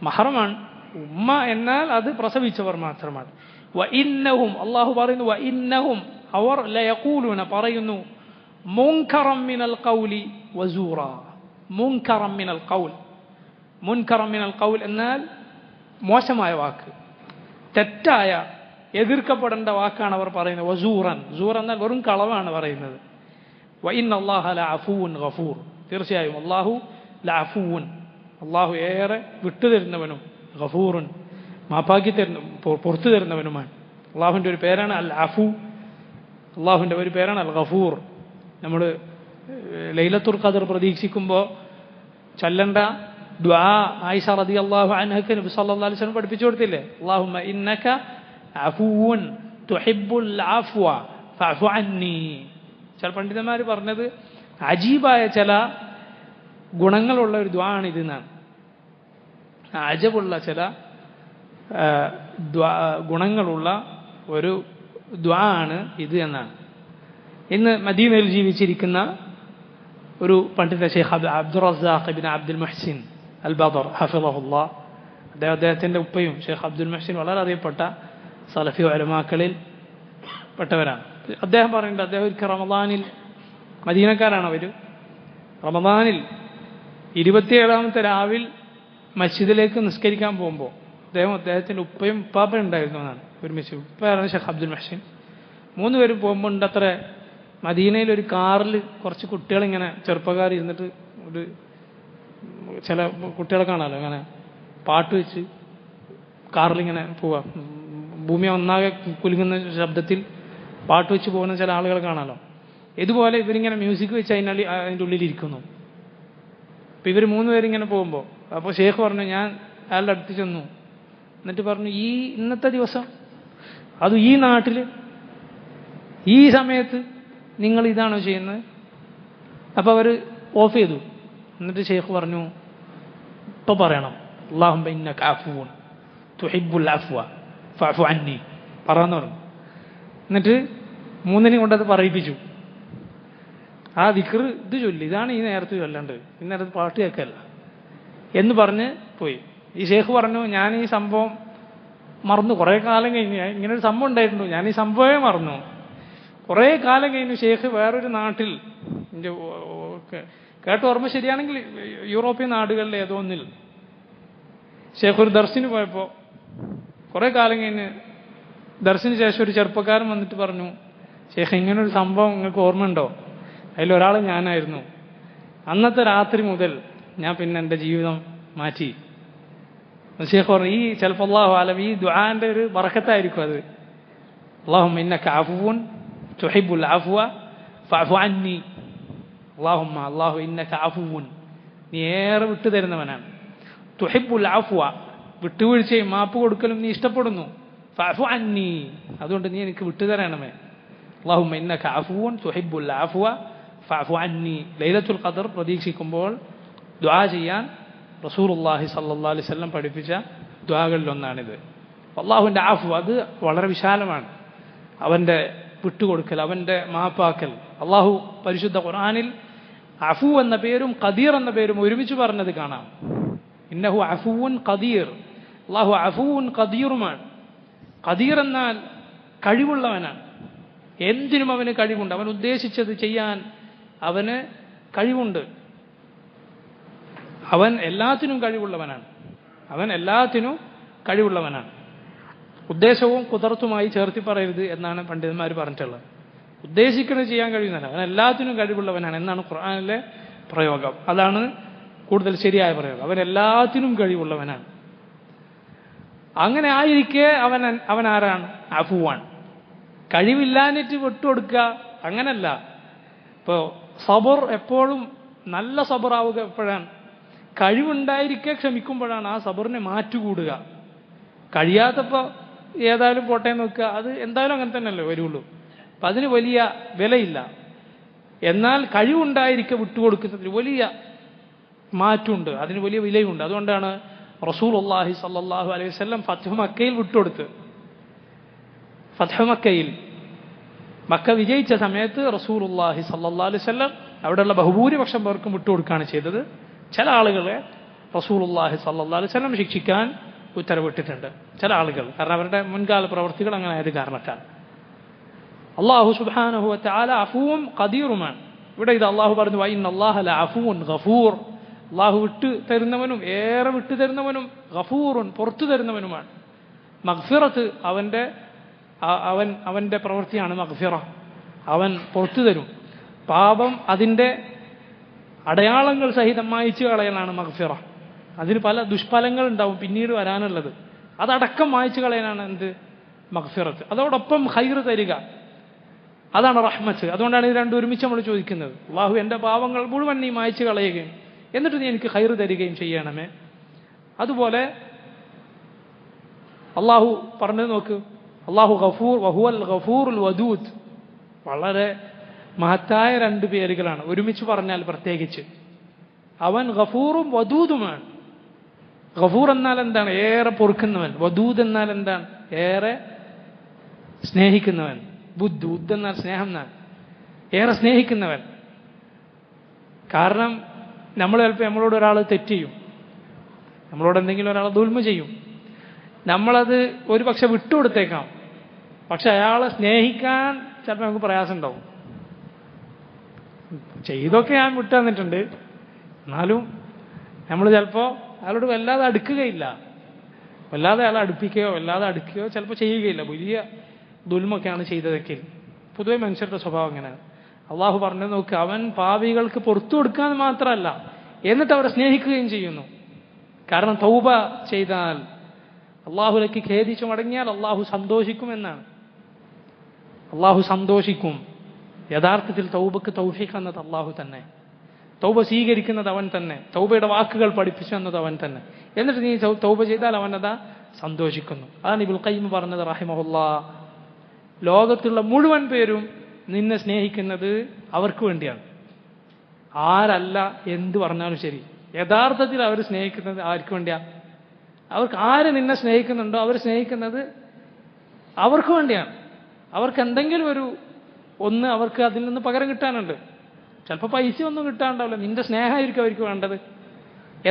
മഹറമാണ്. ഉമ്മ എന്നാൽ അത് പ്രസവിച്ചവർ മാത്രമാണ്. വ ഇന്നഹും, അള്ളാഹു പറയുന്നു, വ ഇന്നഹും, അവർ ലയഖൂലൂന, പറയുന്നു, മുൻകറം മിനൽ ഖൗലി വസൂറ. മുൻകറം മിനൽ ഖൗൽ, മുൻകറം മിനൽ ഖൗൽ എന്നാൽ മോശമായ വാക്ക്, തെറ്റായ, എതിർക്കപ്പെടേണ്ട വാക്കാണ് അവർ പറയുന്നത്. വസൂറൻ, സൂർ എന്നാൽ വെറും കളവാണ് പറയുന്നത്. വ ഇന്നല്ലാഹ ലഅഫൂൻ ഗഫൂർ, തീർച്ചയായും അള്ളാഹു ലഅഫൂൻ, അള്ളാഹു ഏറെ വിട്ടുതരുന്നവനും, ഗഫൂറുൻ, മാപ്പാക്കി തരുന്ന, പുറത്തു തരുന്നവനുമാണ്. അള്ളാഹുവിൻ്റെ ഒരു പേരാണ് അൽ അഫു, അള്ളാഹുവിൻ്റെ ഒരു പേരാണ് അൽ ഗഫൂർ. നമ്മൾ ലൈലത്തുൽ ഖദർ പ്രതീക്ഷിക്കുമ്പോൾ ചൊല്ലേണ്ട ദുആ ആയിഷ റളിയല്ലാഹു അൻഹക്ക് നബി സല്ലല്ലാഹു അലൈഹി വസല്ലം പഠിപ്പിച്ചു കൊടുത്തില്ലേ? അല്ലാഹുമ്മ ഇന്നക അഫൂൻ തുഹിബ്ബുൽ അഫ്വ ഫഅഫു അന്നി. ചില പണ്ഡിതന്മാർ പറഞ്ഞത് അജീബായ ചില ഗുണങ്ങളുള്ള ഒരു ദുആ ആണ് ഇതെന്നാണ്. അജബുള്ള ചില ഗുണങ്ങളുള്ള ഒരു ദുആ ആണ് ഇത് എന്നാണ്. ഇന്ന് മദീനയിൽ ജീവിച്ചിരിക്കുന്ന ഒരു പണ്ഡിത ഷെയ്ഖ് അബ്ദുർ റസാഖ് ഇബ്നു അബ്ദുൽ മുഹ്സിൻ അൽ ബദർ ഹഫിളഹുല്ലാ, അദ്ദേഹത്തിൻ്റെ ഉപ്പയും ഷെയ്ഖ് അബ്ദുൽ മുഹ്സിൻ വളരെ അറിയപ്പെട്ട സലഫി ഉലമാക്കളിൽ പെട്ടവരാണ്. അദ്ദേഹം പറയുന്നുണ്ട്, അദ്ദേഹം ഒരിക്കൽ റമദാനിൽ, മദീനക്കാരാണ് അവർ, റമദാനിൽ 27ാമത്തെ രാവിൽ മസ്ജിദിലേക്ക് നിസ്കരിക്കാൻ പോകുമ്പോൾ അദ്ദേഹത്തിൻ്റെ ഉപ്പയും ഉപ്പാപ്പയും ഉണ്ടായിരുന്നു എന്നാണ് ഒരുമിച്ച്. ഉപ്പയാണ് ഷെയ്ഖ് അബ്ദുൽ മുഹ്സിൻ. 3 പേരും പോകുമ്പോൾ ഉണ്ട് അത്ര മദീനയിൽ ഒരു കാറിൽ കുറച്ച് കുട്ടികളിങ്ങനെ ചെറുപ്പക്കാർ ഇരുന്നിട്ട്, ഒരു ചില കുട്ടികളെ കാണാമല്ലോ, അങ്ങനെ പാട്ട് വെച്ച് കാറിലിങ്ങനെ പോവാം, ഭൂമി ഒന്നാകെ കുലുങ്ങുന്ന ശബ്ദത്തിൽ പാട്ട് വെച്ച് പോകുന്ന ചില ആളുകൾ കാണാമല്ലോ. ഇതുപോലെ ഇവരിങ്ങനെ മ്യൂസിക് വെച്ച് അതിൻ്റെ ഉള്ളിലിരിക്കുന്നു. അപ്പം ഇവർ 3 പേരിങ്ങനെ പോകുമ്പോൾ അപ്പോൾ ഷേഖ് പറഞ്ഞു, ഞാൻ അയാളുടെ അടുത്ത് ചെന്നു. എന്നിട്ട് പറഞ്ഞു, ഈ ഇന്നത്തെ ദിവസം അത് ഈ നാട്ടിൽ ഈ സമയത്ത് നിങ്ങൾ ഇതാണോ ചെയ്യുന്നത്? അപ്പോൾ അവർ ഓഫ് ചെയ്തു. എന്നിട്ട് ഷേഖ് പറഞ്ഞു, ഇപ്പോൾ പറയണം, അല്ലാഹുമ്മ ഇന്നക അഫ്വുൻ തുഹിബ്ബുൽ അഫ്വ ഫഅഫു അന്നി പറയാന്ന് പറഞ്ഞു. എന്നിട്ട് 3 കൊണ്ടത് പറയിപ്പിച്ചു. ആ ദിക്ർ ഇത് ചൊല്ലി, ഇതാണ് ഈ നേരത്ത് ചൊല്ലേണ്ടത്, ഈ നേരത്ത് പാട്ട് കേൾക്കല്ല എന്ന് പറഞ്ഞ് പോയി. ഈ ഷേഖ് പറഞ്ഞു, ഞാൻ ഈ സംഭവം മറന്നു. കുറേ കാലം കഴിഞ്ഞ് ഇങ്ങനൊരു സംഭവം ഉണ്ടായിട്ടുണ്ടോ, ഞാൻ ഈ സംഭവമേ മറന്നു. കുറേ കാലം കഴിഞ്ഞു ഷേഖ് വേറൊരു നാട്ടിൽ, കേട്ട ഓർമ്മ ശരിയാണെങ്കിൽ യൂറോപ്യൻ നാടുകളിൽ ഏതോ ഒന്നിൽ ഷേഖ് ഒരു ദർശന് പോയപ്പോൾ കുറേ കാലം കഴിഞ്ഞ് ദർശന് ശേഷം ഒരു ചെറുപ്പക്കാരൻ വന്നിട്ട് പറഞ്ഞു, ഷേഖ് ഇങ്ങനൊരു സംഭവം നിങ്ങൾക്ക് ഓർമ്മയുണ്ടോ? അതിലൊരാൾ ഞാനായിരുന്നു. അന്നത്തെ രാത്രി മുതൽ ഞാൻ പിന്നെ എൻ്റെ ജീവിതം മാറ്റി. ഷേഖ് പറഞ്ഞു, ഈ ചിലപ്പോൾ അല്ലാഹു ആലം ഈ ദുആന്റെ ഒരു ബറക്കത്തായിരിക്കും അത്. അല്ലാഹുമ്മ ഇന്നക അഫ്വുൻ തുഹിബ്ബുൽ അഫ്വ ഫഅഫു അന്നി. അല്ലാഹു ഇന്നക അഫ്വുൻ, നീ ഏറെ വിട്ടു തരുന്നവനാണ്. തുഹിബ്ബുൽ അഫ്വ, വിട്ടുവീഴ്ചയും മാപ്പ് കൊടുക്കലും നീ ഇഷ്ടപ്പെടുന്നു. ഫഅഫു അന്നി, അതുകൊണ്ട് നീ എനിക്ക് വിട്ടുതരണമേ. അല്ലാഹുമ്മ ഇന്നക അഫ്വുൻ തുഹിബ്ബുൽ അഫ്വ ഫഅഫു അന്നി. ലൈലത്തുൽ ഖദർ പ്രതീക്ഷിക്കുമ്പോൾ ദുആ ചെയ്യാൻ റസൂലുള്ളാഹി സ്വല്ലല്ലാഹു അലൈഹി വസല്ലം പഠിപ്പിച്ച ദുആകളിലൊന്നാണിത്. അല്ലാഹുവിൻ്റെ അഫ്വ് അത് വളരെ വിശാലമാണ്. അവൻ്റെ വിട്ടുകൊടുക്കൽ, അവൻ്റെ മാപ്പാക്കൽ. അള്ളാഹു പരിശുദ്ധ ഖുർആനിൽ അഫു എന്ന പേരും ഖദീർ എന്ന പേരും ഒരുമിച്ച് പറഞ്ഞത് കാണാം. ഇന്നഹു അഫുവുൻ ഖദീർ, അള്ളാഹു അഫുവുൻ ഖദീറുമാണ്. ഖദീർ എന്നാൽ കഴിവുള്ളവനാണ്. എന്തിനും അവന് കഴിവുണ്ട്. അവൻ ഉദ്ദേശിച്ചത് ചെയ്യാൻ അവന് കഴിവുണ്ട്. അവൻ എല്ലാത്തിനും കഴിവുള്ളവനാണ്. ഉദ്ദേശവും കുദറത്തുമായി ചേർത്തി പറയരുത് എന്നാണ് പണ്ഡിതന്മാർ പറഞ്ഞിട്ടുള്ളത്. ഉദ്ദേശിക്കുന്നത് ചെയ്യാൻ കഴിയുന്നതല്ല, അവൻ എല്ലാത്തിനും കഴിവുള്ളവനാണ് എന്നാണ് ഖുർആനിലെ പ്രയോഗം. അതാണ് കൂടുതൽ ശരിയായ പ്രയോഗം. അവൻ എല്ലാത്തിനും കഴിവുള്ളവനാണ്. അങ്ങനെ ആയിരിക്കെ അവൻ ആരാണ്? അഫുവാൻ. കഴിവില്ലാഞ്ഞിട്ട് വിട്ടുകൊടുക്കുക അങ്ങനല്ല. ഇപ്പോൾ സബർ എപ്പോഴും നല്ല സബറാവുക എപ്പോഴാണ്? കഴിവുണ്ടായിരിക്കെ ക്ഷമിക്കുമ്പോഴാണ് ആ സബറിനെ മാറ്റുകൂടുക. കഴിയാത്തപ്പോൾ ഏതായാലും പോട്ടേന്ന് വെക്കുക, അത് എന്തായാലും അങ്ങനെ തന്നെയല്ലേ വരുള്ളൂ. അപ്പം അതിന് വലിയ വിലയില്ല. എന്നാൽ കഴിവുണ്ടായിരിക്കെ വിട്ടുകൊടുക്കുന്നതിന് വലിയ മാറ്റമുണ്ട്, അതിന് വലിയ വിലയുണ്ട്. അതുകൊണ്ടാണ് റസൂലുള്ളാഹി സ്വല്ലല്ലാഹു അലൈഹി വസല്ലം ഫത്ഹു മക്കയിൽ വിട്ടുകൊടുത്ത്. ഫത്ഹു മക്കയിൽ മക്ക വിജയിച്ച സമയത്ത് റസൂലുള്ളാഹി സ്വല്ലല്ലാഹു അലൈഹി വസല്ലം അവിടെയുള്ള ബഹുഭൂരിപക്ഷം പേർക്കും വിട്ടുകൊടുക്കുകയാണ് ചെയ്തത്. ചില ആളുകളെ റസൂലുള്ളാഹി സ്വല്ലല്ലാഹു അലൈഹി വസല്ലം ശിക്ഷിക്കാൻ ഉത്തരവിട്ടിട്ടുണ്ട്. ചില ആളുകൾ, കാരണം അവരുടെ മുൻകാല പ്രവർത്തികൾ അങ്ങനെ ആയത് കാരണത്താൽ. അല്ലാഹു സുബ്ഹാനഹു വ തആല അഫൂവും ഖദീറുമാണ്. ഇവിടെ ഇത് അള്ളാഹു പറഞ്ഞു, വഇന്നല്ലാഹ ലഅഫൂൻ ഗഫൂർ. അള്ളാഹു വിട്ടു തരുന്നവനും ഏറെ വിട്ടു തരുന്നവനും ഗഫൂറുൻ പുറത്തു തരുന്നവനുമാണ്. മഗ്ഫിറത്ത് അവൻ്റെ പ്രവൃത്തിയാണ് മഗ്ഫിറ. അവൻ പുറത്തു തരും. പാപം അതിൻ്റെ അടയാളങ്ങൾ സഹിതം മായ്ച്ചു കളയലാണ് മഗ്ഫിറ. അതിന് പല ദുഷ്ഫലങ്ങൾ ഉണ്ടാവും പിന്നീട് വരാനുള്ളത്. അതടക്കം മായ്ച്ചു കളയാനാണ് എന്ത്? മഗ്ഫിറത്ത്. അതോടൊപ്പം ഖൈർ തരിക, അതാണ് റഹ്മത്ത്. അതുകൊണ്ടാണ് ഇത് രണ്ടും ഒരുമിച്ച് നമ്മൾ ചോദിക്കുന്നത്. അല്ലാഹു എൻ്റെ പാവങ്ങൾ മുഴുവൻ നീ മായ്ച്ചു കളയുകയും എന്നിട്ട് നീ എനിക്ക് ഖൈർ തരികയും ചെയ്യണമേ. അതുപോലെ അള്ളാഹു പറഞ്ഞത് നോക്ക്, അള്ളാഹു ഗഫൂർ വഹുവൽ ഗഫൂറുൽ വദൂദ്. വളരെ മഹത്തായ 2 പേരുകളാണ് ഒരുമിച്ച് പറഞ്ഞാൽ. പ്രത്യേകിച്ച് അവൻ ഗഫൂറും വദൂദുമാണ്. ഗഫൂർ എന്നാൽ എന്താണ്? ഏറെ പൊറുക്കുന്നവൻ. വദൂദ് എന്നാൽ എന്താണ്? ഏറെ സ്നേഹിക്കുന്നവൻ. ബുദ്ധ് എന്നാൽ സ്നേഹം എന്നാണ്. ഏറെ സ്നേഹിക്കുന്നവൻ. കാരണം നമ്മൾ ചിലപ്പോൾ നമ്മളോട് ഒരാൾ തെറ്റ് ചെയ്യും, നമ്മളോട് എന്തെങ്കിലും ഒരാൾ ദുൽമ ചെയ്യും, നമ്മളത് ഒരു പക്ഷെ വിട്ടുകൊടുത്തേക്കാം. പക്ഷെ അയാളെ സ്നേഹിക്കാൻ ചിലപ്പോൾ നമുക്ക് പ്രയാസം ഉണ്ടാവും. ചെയ്തൊക്കെ ഞാൻ വിട്ടു തന്നിട്ടുണ്ട്, എന്നാലും നമ്മൾ ചിലപ്പോൾ അയാളോട് വല്ലാതെ അടുക്കുകയില്ല. വല്ലാതെ അയാളെ അടുപ്പിക്കുകയോ വല്ലാതെ അടുക്കുകയോ ചിലപ്പോൾ ചെയ്യുകയില്ല. വലിയ ദുൽമൊക്കെയാണ് ചെയ്തതൊക്കെ. പൊതുവെ മനുഷ്യരുടെ സ്വഭാവം അങ്ങനെയാണ്. അള്ളാഹു പറഞ്ഞു നോക്ക്, അവൻ പാപികൾക്ക് പുറത്തു കൊടുക്കാൻ മാത്രമല്ല, എന്നിട്ട് അവരെ സ്നേഹിക്കുകയും ചെയ്യുന്നു. കാരണം തൗബ ചെയ്താൽ അള്ളാഹുലേക്ക് ഖേദിച്ചു മടങ്ങിയാൽ അള്ളാഹു സന്തോഷിക്കുമെന്നാണ്. അള്ളാഹു സന്തോഷിക്കും. യഥാർത്ഥത്തിൽ തൗബക്ക് തൗഫീഖ് എന്നത് അള്ളാഹു തന്നെ. തൗബ സ്വീകരിക്കുന്നത് അവൻ തന്നെ. തൗബയുടെ വാക്കുകൾ പഠിപ്പിച്ചു എന്നത് അവൻ തന്നെ. എന്നിട്ട് നീ തൗബ ചെയ്താൽ അവൻ അതാ സന്തോഷിക്കുന്നു. അതാണ് ഇബ്നുൽ ഖയ്യിം പറഞ്ഞത് റഹിമഹുല്ലാ. ലോകത്തുള്ള മുഴുവൻ പേരും നിന്നെ സ്നേഹിക്കുന്നത് അവർക്ക് വേണ്ടിയാണ്. ആരല്ല എന്ത് പറഞ്ഞാലും ശരി, യഥാർത്ഥത്തിൽ അവർ സ്നേഹിക്കുന്നത് ആർക്ക് വേണ്ടിയാ? അവർക്ക് ആര് നിന്നെ സ്നേഹിക്കുന്നുണ്ടോ അവർ സ്നേഹിക്കുന്നത് അവർക്ക് വേണ്ടിയാണ്. അവർക്ക് എന്തെങ്കിലും ഒന്ന് അവർക്ക് അതിൽ നിന്ന് പകരം കിട്ടാനുണ്ട്. ചിലപ്പോൾ പൈസ ഒന്നും കിട്ടാണ്ടാവില്ല, നിന്റെ സ്നേഹമായിരിക്കും അവർക്ക് വേണ്ടത്.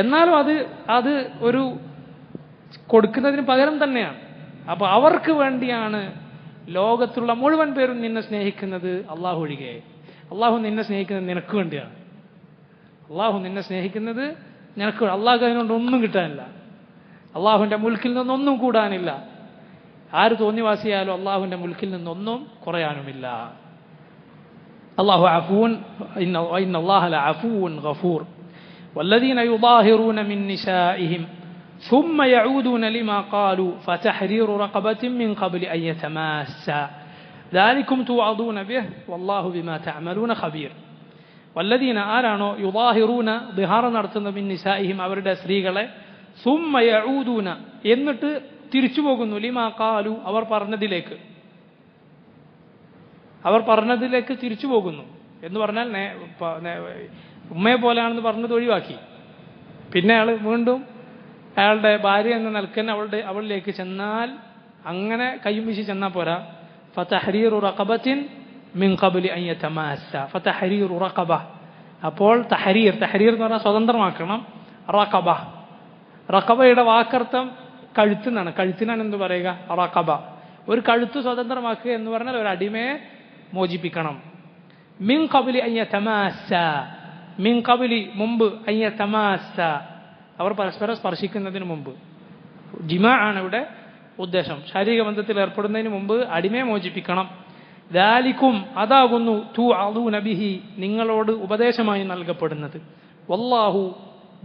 എന്നാലും അത് ഒരു കൊടുക്കുന്നതിന് പകരം തന്നെയാണ്. അപ്പൊ അവർക്ക് വേണ്ടിയാണ് ലോകത്തുള്ള മുഴുവൻ പേരും നിന്നെ സ്നേഹിക്കുന്നത് അള്ളാഹു ഒഴികെ. അള്ളാഹു നിന്നെ സ്നേഹിക്കുന്നത് നിനക്ക് വേണ്ടിയാണ്. അള്ളാഹു നിന്നെ സ്നേഹിക്കുന്നത് നിനക്ക്. അള്ളാഹു അതിനോട് ഒന്നും കിട്ടാനില്ല. അള്ളാഹുവിന്റെ മുൽക്കിൽ നിന്നൊന്നും കൂടാനില്ല. ആര് തോന്നിവാസിയായാലും അള്ളാഹുവിന്റെ മുൽക്കിൽ നിന്നൊന്നും കുറയാനുമില്ല. അള്ളാഹു അഫൂൻ ഇന്ന അല്ലാഹ ലഅഫൂൻ ഗഫൂർ വല്ലദീന യുദാഹിറൂന മിൻ നിസാഇഹിം ثم يعودون لما قالوا فتحرير رقبة من قبل أن يتماسا ذلكم توعظون به والله بما تعملون خبير. والذين آرانو يظاهرون ظهارا നടത്തുന്ന من نسائهم അവരുടെ സ്ത്രീകളെ ثم يعودون എന്നിട്ട് തിരിച്ചു പോകുന്നു لما قالوا അവർ പറഞ്ഞതിലേക്ക് തിരിച്ചു പോകുന്നു എന്ന് പറഞ്ഞാൽ ഉമ്മയെ പോലെയാണെന്ന് പറഞ്ഞത് ഒഴിവാക്കി. പിന്നെ അയാൾ വീണ്ടും അയാളുടെ ഭാര്യ എന്ന നിലക്ക് അവളിലേക്ക് ചെന്നാൽ അങ്ങനെ കയ്യും വീശി ചെന്നാൽ പോരാ. ഫതഹരീറു റഖബത്തിൻ മിൻ ഖബ്ലി അൻ യതമാസ്സ. ഫതഹരീറു റഖബ. അപ്പോൾ തഹരീർ എന്ന് പറഞ്ഞാൽ സ്വതന്ത്രമാക്കണം. റഖബയുടെ വാക്കർത്ഥം കഴുത്തിനാണ്. കഴുത്തിനാണ് എന്ത് പറയുക? റഖബ. ഒരു കഴുത്ത് സ്വതന്ത്രമാക്കുക എന്ന് പറഞ്ഞാൽ ഒരു അടിമയെ മോചിപ്പിക്കണം. മിൻ ഖബ്ലി അൻ യതമാസ്സ. മിൻ ഖബ്ലി മുമ്പ്, അൻ യതമാസ്സ അവർ പരസ്പരം സ്പർശിക്കുന്നതിന് മുമ്പ്. ജിമാ ആണ് ഇവിടെ ഉദ്ദേശം. ശാരീരിക ബന്ധത്തിൽ ഏർപ്പെടുന്നതിന് മുമ്പ് അടിമയെ മോചിപ്പിക്കണം. ദാലിക്കും അതാകുന്നു തുഅദൂന ബിഹി നിങ്ങളോട് ഉപദേശമായി നൽകപ്പെടുന്നത്. വല്ലാഹു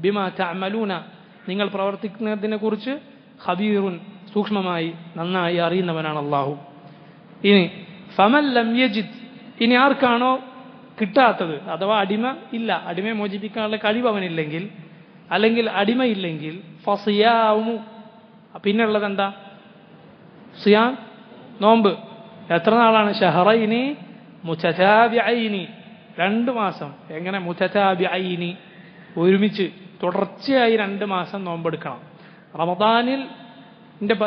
ബിമാ തഅമലൂന നിങ്ങൾ പ്രവർത്തിക്കുന്നതിനെ കുറിച്ച് ഖബീറുൻ സൂക്ഷ്മമായി നന്നായി അറിയുന്നവനാണ് അല്ലാഹു. ഇനി ഫമൻ ലം യജിദ് ഇനി ആർക്കാണോ കിട്ടാത്തത്, അഥവാ അടിമ ഇല്ല, അടിമയെ മോചിപ്പിക്കാനുള്ള കഴിവ് അവനില്ലെങ്കിൽ, അല്ലെങ്കിൽ അടിമയില്ലെങ്കിൽ ഫസിയാമു പിന്നുള്ളത് എന്താ? സിയാം നോമ്പ്. എത്ര നാളാണ്? ഷഹറൈനി മുതതാബിഐനി 2 മാസം. എങ്ങനെ? മുതതാബിഐനി ഒരുമിച്ച് തുടർച്ചയായി 2 മാസം നോമ്പെടുക്കണം.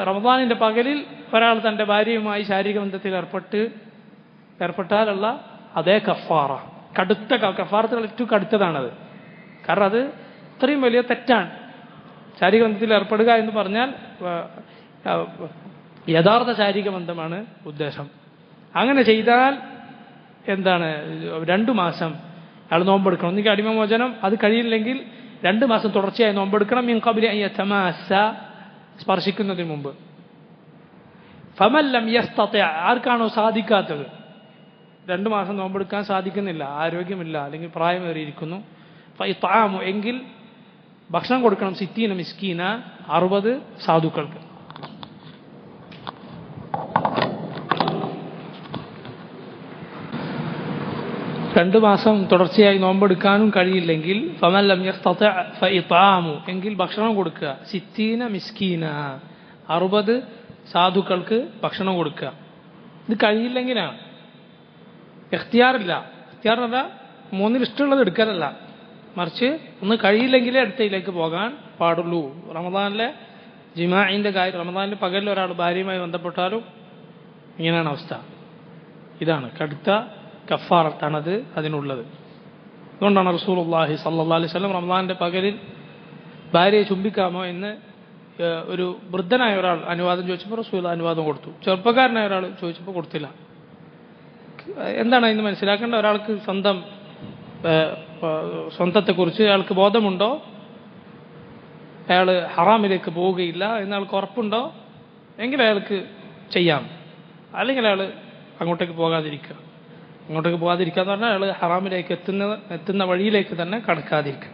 റമദാനിന്റെ പകലിൽ ഒരാൾ തന്റെ ഭാര്യയുമായി ശാരീരിക ബന്ധത്തിൽ ഏർപ്പെട്ടാലുള്ള അതേ കഫാറ, കടുത്ത കഫാറത്തുകൾ ഏറ്റവും കടുത്തതാണത്. കാരണം അത് അത്രയും വലിയ തെറ്റാണ്. ശാരീരിക ബന്ധത്തിൽ ഏർപ്പെടുക എന്ന് പറഞ്ഞാൽ യഥാർത്ഥ ശാരീരിക ബന്ധമാണ് ഉദ്ദേശം. അങ്ങനെ ചെയ്താൽ എന്താണ്? 2 മാസം അയാൾ നോമ്പെടുക്കണം. ഒന്നിക്ക് അടിമമോചനം, അത് കഴിയില്ലെങ്കിൽ 2 മാസം തുടർച്ചയായി നോമ്പെടുക്കണം. മിൻ ഖബ്ലി അൻ യതമാസ്സ സ്പർശിക്കുന്നതിന് മുമ്പ്. ഫമൻ ലം യസ്തതി ആർക്കാണോ സാധിക്കാത്തത്, 2 മാസം നോമ്പെടുക്കാൻ സാധിക്കുന്നില്ല, ആരോഗ്യമില്ല, അല്ലെങ്കിൽ പ്രായമേറിയിരിക്കുന്നു, ഫഇത്ആമു എങ്കിൽ ഭക്ഷണം കൊടുക്കണം. 60 മിസ്കീന 60 സാധുക്കൾക്ക്. രണ്ട് മാസം തുടർച്ചയായി നോമ്പെടുക്കാനും കഴിയില്ലെങ്കിൽ ഫമൻ ലം യസ്തതി ഫഇത്ആമു എങ്കിൽ ഭക്ഷണം കൊടുക്കുക. 60 മിസ്കീന 60 സാധുക്കൾക്ക് ഭക്ഷണം കൊടുക്കുക. ഇത് കഴിയില്ലെങ്കിലാണ്. ഇഖ്തിയാറില്ല. ഇഖ്തിയാറല്ല, 3 ഇഷ്ടമുള്ളത് എടുക്കലല്ല, മറിച്ച് ഒന്ന് കഴിയില്ലെങ്കിലേ അടുത്തയിലേക്ക് പോകാൻ പാടുള്ളൂ. റമദാനിലെ ജിമാഇന്റെ കാര്യം, റമദാനിലെ പകലിൽ ഒരാൾ ഭാര്യയുമായി ബന്ധപ്പെട്ടാലും ഇങ്ങനെയാണ് അവസ്ഥ. ഇതാണ് കടുത്ത കഫാറത്താണത് അതിനുള്ളത്. അതുകൊണ്ടാണ് റസൂലുള്ളാഹി സ്വല്ലല്ലാഹു അലൈഹി വസല്ലം റമദാനിന്റെ പകലിൽ ഭാര്യയെ ചുംബിക്കാമോ എന്ന് ഒരു വൃദ്ധനായ ഒരാൾ അനുവാദം ചോദിച്ചപ്പോൾ റസൂൽ അനുവാദം കൊടുത്തു. ചെറുപ്പക്കാരനായ ഒരാൾ ചോദിച്ചപ്പോൾ കൊടുത്തില്ല. എന്താണ് അതിന് മനസ്സിലാക്കേണ്ട? ഒരാൾക്ക് സ്വന്തത്തെക്കുറിച്ച് അയാൾക്ക് ബോധമുണ്ടോ, അയാൾ ഹറാമിലേക്ക് പോവുകയില്ല എന്നയാൾക്ക് ഉറപ്പുണ്ടോ എങ്കിൽ അയാൾക്ക് ചെയ്യാം. അല്ലെങ്കിൽ അയാൾ അങ്ങോട്ടേക്ക് പോകാതിരിക്കുക. അങ്ങോട്ടേക്ക് പോകാതിരിക്കുക എന്ന് പറഞ്ഞാൽ അയാൾ ഹറാമിലേക്ക് എത്തുന്ന വഴിയിലേക്ക് തന്നെ കടക്കാതിരിക്കുക.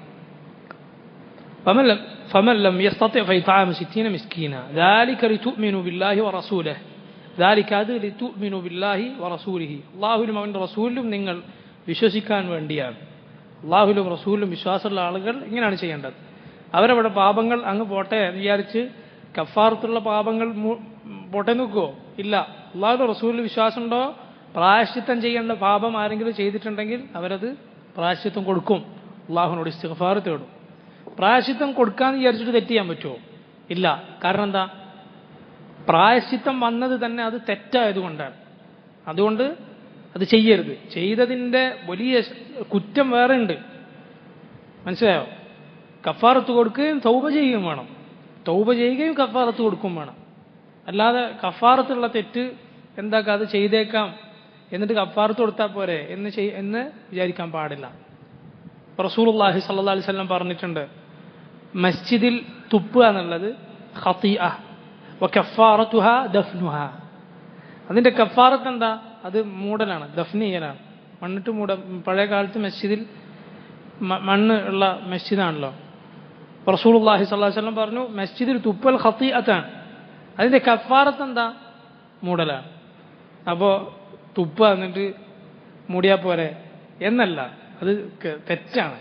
فمن لم يستطع فإطعام 60 مسكينا ذلك لتؤمنوا بالله ورسوله ذلك അത് لتؤمنوا بالله ورسوله അല്ലാഹുവിലും അവന്റെ റസൂലിലും നിങ്ങൾ വിശ്വസിക്കാൻ വേണ്ടിയാണ്. അല്ലാഹുവിലും റസൂലിലും വിശ്വാസമുള്ള ആളുകൾ ഇങ്ങനെയാണ് ചെയ്യേണ്ടത്. അവരവിടെ പാപങ്ങൾ അങ്ങ് പോട്ടെ വിചാരിച്ച് കഫാറത്തുള്ള പാപങ്ങൾ പോട്ടെ നോക്കുവോ? ഇല്ല. അല്ലാഹുവിന്റെ റസൂലിൽ വിശ്വാസമുണ്ടോ? പ്രായശ്ചിത്തം ചെയ്യേണ്ട പാപം ആരെങ്കിലും ചെയ്തിട്ടുണ്ടെങ്കിൽ അവരത് പ്രായശ്ചിത്തം കൊടുക്കും. അള്ളാഹുവിനോട് ഇസ്തിഗ്ഫാർ തേടും. പ്രായശ്ചിത്തം കൊടുക്കാന്ന് വിചാരിച്ചിട്ട് തെറ്റ് ചെയ്യാൻ പറ്റുമോ? ഇല്ല. കാരണം എന്താ? പ്രായശ്ചിത്തം വന്നത് തന്നെ അത് തെറ്റായതുകൊണ്ടാണ്. അതുകൊണ്ട് അത് ചെയ്യരുത്. ചെയ്തതിൻ്റെ വലിയ കുറ്റം വേറെ ഉണ്ട്. മനസ്സിലായോ? കഫാറത്ത് കൊടുക്കുകയും തൗബ ചെയ്യുകയും വേണം. തൗബ ചെയ്യുകയും കഫാറത്ത് കൊടുക്കുകയും വേണം. അല്ലാതെ കഫാറത്തുള്ള തെറ്റ് എന്താക്കാം, അത് ചെയ്തേക്കാം എന്നിട്ട് കഫാറത്ത് കൊടുത്താൽ പോരെ എന്ന് വിചാരിക്കാൻ പാടില്ല. റസൂലുള്ളാഹി സ്വല്ലല്ലാഹു അലൈഹി വസല്ലം പറഞ്ഞിട്ടുണ്ട്, മസ്ജിദിൽ തുപ്പുക എന്നുള്ളത് ഖതീഅ വകഫാറത്തുഹാ ദഫ്നുഹാ. അതിൻ്റെ കഫാറത്ത് എന്താ? അത് മൂടലാണ്, ദഫ്ന് ചെയ്യലാണ്, മണ്ണിട്ട് മൂട. പഴയ കാലത്ത് മസ്ജിദിൽ മണ്ണ് ഉള്ള മസ്ജിദാണല്ലോ. റസൂലുള്ളാഹി സ്വല്ലല്ലാഹു അലൈഹി വസല്ലം പറഞ്ഞു, മസ്ജിദിൽ തുപ്പൽ ഖതീഅത്താണ്, അതിൻ്റെ കഫാറത്ത് എന്താ? മൂടലാണ്. അപ്പോൾ തുപ്പ എന്നിട്ട് മൂടിയാൽ പോരെ എന്നല്ല, അത് തെറ്റാണ്,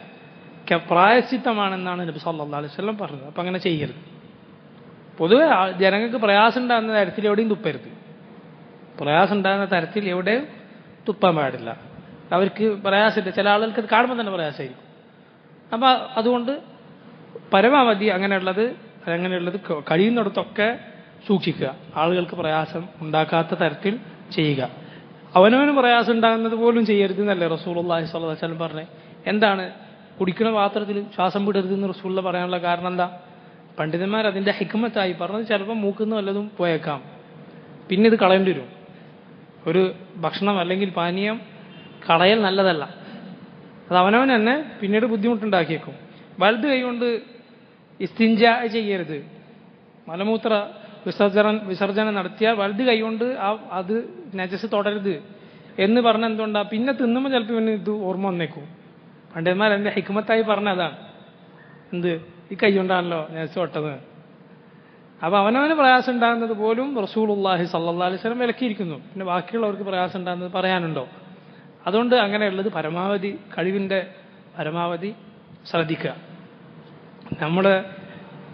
പ്രായശ്ചിത്തമാണെന്നാണ് നബി സല്ലല്ലാഹു അലൈഹി വസല്ലം പറഞ്ഞത്. അപ്പം അങ്ങനെ ചെയ്യരുത്. പൊതുവെ ജനങ്ങൾക്ക് പ്രയാസം ഉണ്ടാകുന്ന തരത്തിൽ എവിടെയും തുപ്പരുത്. പ്രയാസം ഉണ്ടാകുന്ന തരത്തിൽ എവിടെയും തുപ്പാൻ പാടില്ല. അവർക്ക് പ്രയാസമില്ല, ചില ആളുകൾക്ക് അത് കാണുമ്പോൾ തന്നെ പ്രയാസമായിരിക്കും. അപ്പം അതുകൊണ്ട് പരമാവധി അങ്ങനെയുള്ളത് കഴിയുന്നിടത്തൊക്കെ സൂക്ഷിക്കുക. ആളുകൾക്ക് പ്രയാസം ഉണ്ടാക്കാത്ത തരത്തിൽ ചെയ്യുക. അവനവന് പ്രയാസം ഉണ്ടാകുന്നത് പോലും ചെയ്യരുത് എന്നല്ലേ റസൂലുള്ളാഹി സ്വല്ലല്ലാഹു അലൈഹി വസല്ലം പറഞ്ഞത്? എന്താണ്? കുടിക്കുന്ന പാത്രത്തിൽ ശ്വാസം വിടരുതെന്ന് റസൂലുള്ള പറയാനുള്ള കാരണം എന്താ? പണ്ഡിതന്മാർ അതിൻ്റെ ഹിക്മത്തായി പറഞ്ഞത്, ചിലപ്പോൾ മൂക്കുന്ന വല്ലതും പോയേക്കാം, പിന്നെ ഇത് കളയേണ്ടി വരും. ഒരു ഭക്ഷണം അല്ലെങ്കിൽ പാനീയം കളയൽ നല്ലതല്ല. അത് അവനവൻ തന്നെ പിന്നീട് ബുദ്ധിമുട്ടുണ്ടാക്കിയേക്കും. വലത് കൈകൊണ്ട് ഇസ്തിൻജാ ചെയ്യരുത്. മലമൂത്ര വിസർജനം നടത്തിയാൽ വലത് കൈകൊണ്ട് അത് നജസ് തൊടരുത് എന്ന് പറഞ്ഞാൽ എന്തുകൊണ്ടാ? പിന്നെ തിന്നുമ്പോൾ ചിലപ്പോൾ ഇവന് ഇത് ഓർമ്മ വന്നേക്കും. പണ്ഡിതന്മാർ എൻ്റെ ഹിക്മത്തായി പറഞ്ഞ അതാണ്. എന്ത്? ഈ കൈ കൊണ്ടാണല്ലോ നജസ് തൊട്ടത്. അപ്പോൾ അവനവന് പ്രയാസം ഉണ്ടാകുന്നത് പോലും റസൂലുള്ളാഹി സ്വല്ലല്ലാഹു അലൈഹി വസല്ലം വിലക്കിയിരിക്കുന്നു. പിന്നെ ബാക്കിയുള്ളവർക്ക് പ്രയാസം ഉണ്ടാകുന്നത് പറയാനുണ്ടോ? അതുകൊണ്ട് അങ്ങനെയുള്ളത് പരമാവധി, കഴിവിൻ്റെ പരമാവധി ശ്രദ്ധിക്കുക. നമ്മുടെ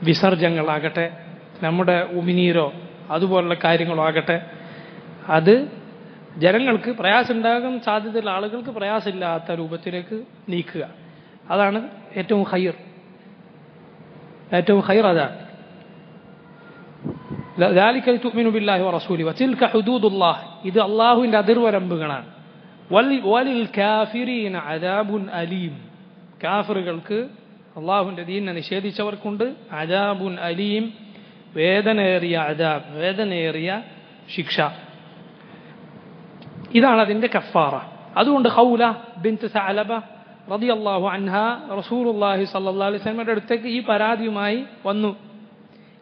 വിസർജനങ്ങളാകട്ടെ, നമ്മുടെ ഉമിനീരോ അതുപോലുള്ള കാര്യങ്ങളോ ആകട്ടെ, അത് ജനങ്ങൾക്ക് പ്രയാസം ഉണ്ടാകാൻ സാധ്യതയുള്ള ആളുകൾക്ക് പ്രയാസമില്ലാത്ത രൂപത്തിലേക്ക് നീക്കുക. അതാണ് ഏറ്റവും ഖൈർ. അതാണ്. ذلك لتؤمنوا بالله ورسوله وتلك حدود الله. ഇത് അല്ലാഹുവിൻ്റെ അതിർവരമ്പുകളാണ്. وللكافرين عذاب أليم. കാഫിറുകൾക്ക്, അല്ലാഹുവിൻ്റെ ദീനിനെ നിഷേധിച്ചവർക്കുണ്ട് അദാബുൻ അലീം, വേദനയേറിയ അദാബ്, വേദനയേറിയ ശിക്ഷ. ഇതാണ് അതിൻ്റെ കഫാറ. അതുകൊണ്ട് ഖൗല ബിൻത് സഅലബ റളിയല്ലാഹു അൻഹാ റസൂലുള്ളാഹി സ്വല്ലല്ലാഹു അലൈഹി വസല്ലമയുടെ അടുത്തേക്ക് ഈ പരാതിയുമായി വന്നു.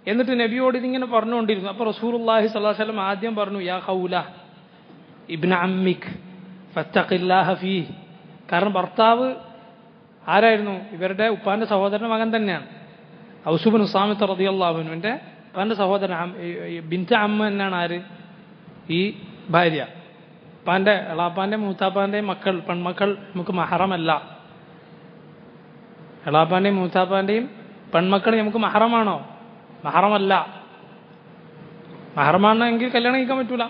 എന്നിട്ട് നബിയോട് ഇതിങ്ങനെ പറഞ്ഞുകൊണ്ടിരുന്നു. അപ്പോൾ റസൂലുള്ളാഹി സ്വല്ലല്ലാഹു അലൈഹി വസല്ലം ആദ്യം പറഞ്ഞു, യാ ഖൗല ഇബ്ന അമ്മിക് ഫത്തഖില്ലാഹ ഫീഹ്. കാരണം ഭർത്താവ് ആരായിരുന്നു? ഇവരുടെ ഉപ്പാന്റെ സഹോദരന്റെ മകൻ തന്നെയാണ്. ഔസ് ഇബ്നു സാമിത്ത് റളിയല്ലാഹു അൻഹുവിന്റെ ഉപ്പാന്റെ സഹോദരൻ. ബിൻത് അമ്മ എന്നാണ് ആര്? ഈ ഭാര്യ. ഉപ്പാന്റെ, എളാപ്പാന്റെ, മൂത്താപ്പാന്റെയും പെൺമക്കൾ നമുക്ക് മഹറമല്ല. എളാപ്പാന്റെയും മൂത്താപ്പാന്റെയും പെൺമക്കൾ നമുക്ക് മഹറമാണോ? മഹറമല്ല. മഹറമാണെങ്കിൽ കല്യാണം കഴിക്കാൻ പറ്റൂല.